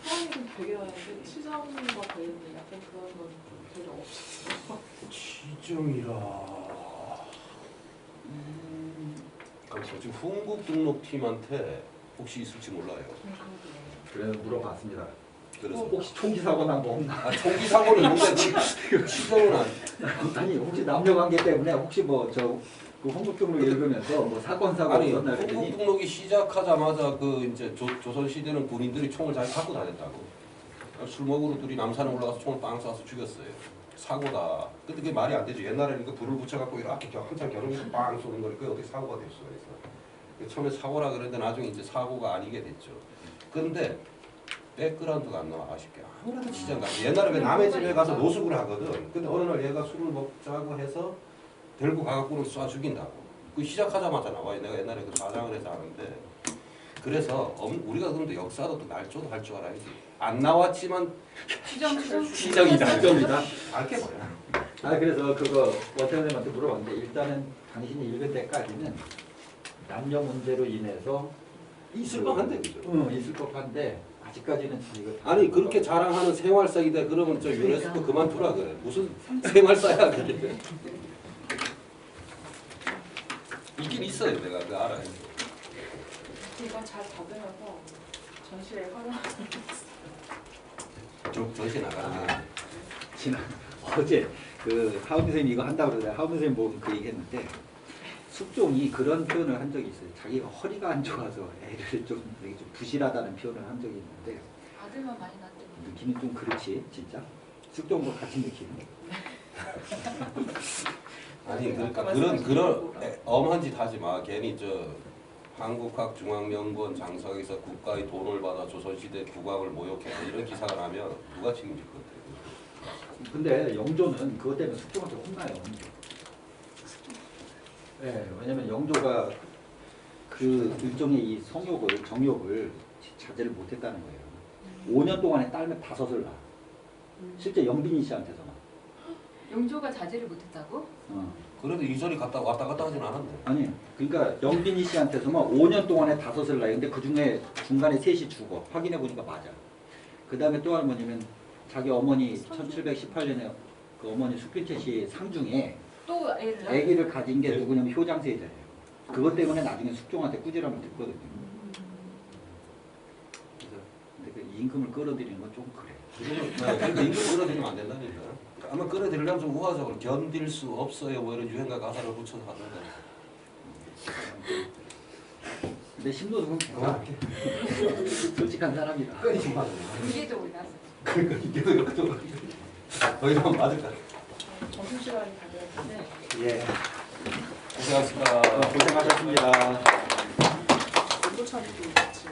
사람이 좀 되게 많은데 치장과 관련된 약간 그런 건 별로 없어요. 지정이라. 그래서 지금 흥국 등록팀한테 혹시 있을지 몰라요. 그래서 물어봤습니다. 그래서 혹시 총기 사고 난 거 없나? 총기 사고는 있는데 지정은 아니 혹시 남녀관계 때문에 혹시 그 홍국등록 읽으면서 사건 사고 아니 없었나 흥국 그랬더니 등록이 시작하자마자 그 이제 조선 시대는 군인들이 총을 잘 갖고 다녔다고. 술 먹으러 둘이 남산에 올라가서 총을 빵 쏴서 죽였어요. 사고다. 근데 그게 말이 안 되죠. 옛날에는 그 불을 붙여갖고 이렇게 한참 겨누면서 빵 쏘는 거니까 어떻게 사고가 될 수가 있어. 처음에 사고라 그랬는데 나중에 이제 사고가 아니게 됐죠. 근데 백그라운드가 안 나와 아쉽게. 아무래도 지장 같아. 옛날에 왜 남의 집에 가서 노숙을 하거든. 근데 어느 날 얘가 술을 먹자고 해서 들고 가갖고는 쏴 죽인다고. 그 시작하자마자 나와요. 내가 옛날에 그 사장을 해서 아는데. 그래서 우리가 그런데 역사도 또 날조도 할 줄 알아야지. 안 나왔지만 시정이다. 시정이다. 알게 뭐야. 그래서 그거 원태현님한테 물어봤는데 일단은 당신이 읽은 데까지는 남녀 문제로 인해서 있을 법한데 그죠? 있을 법한데 아직까지는 이거 아니 그렇게 자랑하는 생활사이다 그러면 저 유네스코 그만두라 그래. 무슨 생활사야 그게. 있긴 있어요. 내가 그 알아요. 이건 잘 받으면서 전시에 활용하는 전시 나가는 게. 지난 어제 그 하은 선생님이 이거 한다고 그러더니 하은 선생님 보고 그 얘기했는데 숙종이 그런 표현을 한 적이 있어요. 자기가 허리가 안 좋아서 애를 좀 부실하다는 표현을 한 적이 있는데 아들만 많이 낳았대. 느낌이 좀 그렇지 진짜 숙종도 같은 느낌이에요. 아니 그러니까 그런 엄한 짓 하지 마. 괜히 저 한국학중앙연구원 장사에서 국가의 돈을 받아 조선시대 국왕을 모욕해서 이런 기사가 나면 누가 책임질 것 같아요? 근데 영조는 그것 때문에 숙종한테 혼나요. 네, 왜냐면 영조가 그 일종의 이 정욕을 자제를 못했다는 거예요. 5년 동안에 딸을 5을 낳아. 실제 영빈이 씨한테서만. 영조가 자제를 못했다고? 그래도 이전이 왔다 갔다 하진 않았네. 아니, 그러니까 영빈이 씨한테서만 5년 동안에 5을 낳아요. 근데 그 중에 중간에 3이 죽어. 확인해 보니까 맞아. 그 다음에 또 하나 뭐냐면 자기 어머니 1718년에 그 어머니 숙빈채 씨 상중에 또 애를 낳아? 아기를 가진 게 누구냐면 효장세자예요. 그것 때문에 나중에 숙종한테 꾸지람을 듣거든요. 그래서 근데 그 임금을 끌어들이는 건 좀 그래. 그러니까 임금 끌어들이면 안 된다니까. 아마 끌어들이려면 좀 우화적으로 견딜 수 없어요 뭐 이런 유행가 가사를 붙여서 하던데. 근데 신도승은 솔직한 사람이다. 끊이지 마. 이게 또 우리 나서. 그러니까 계속 이렇게 더 이러면 맞을 것 같아요. 점심시간이 다 되었는데 예. 고생하셨습니다. 고생하셨습니다. 공부 참고 같이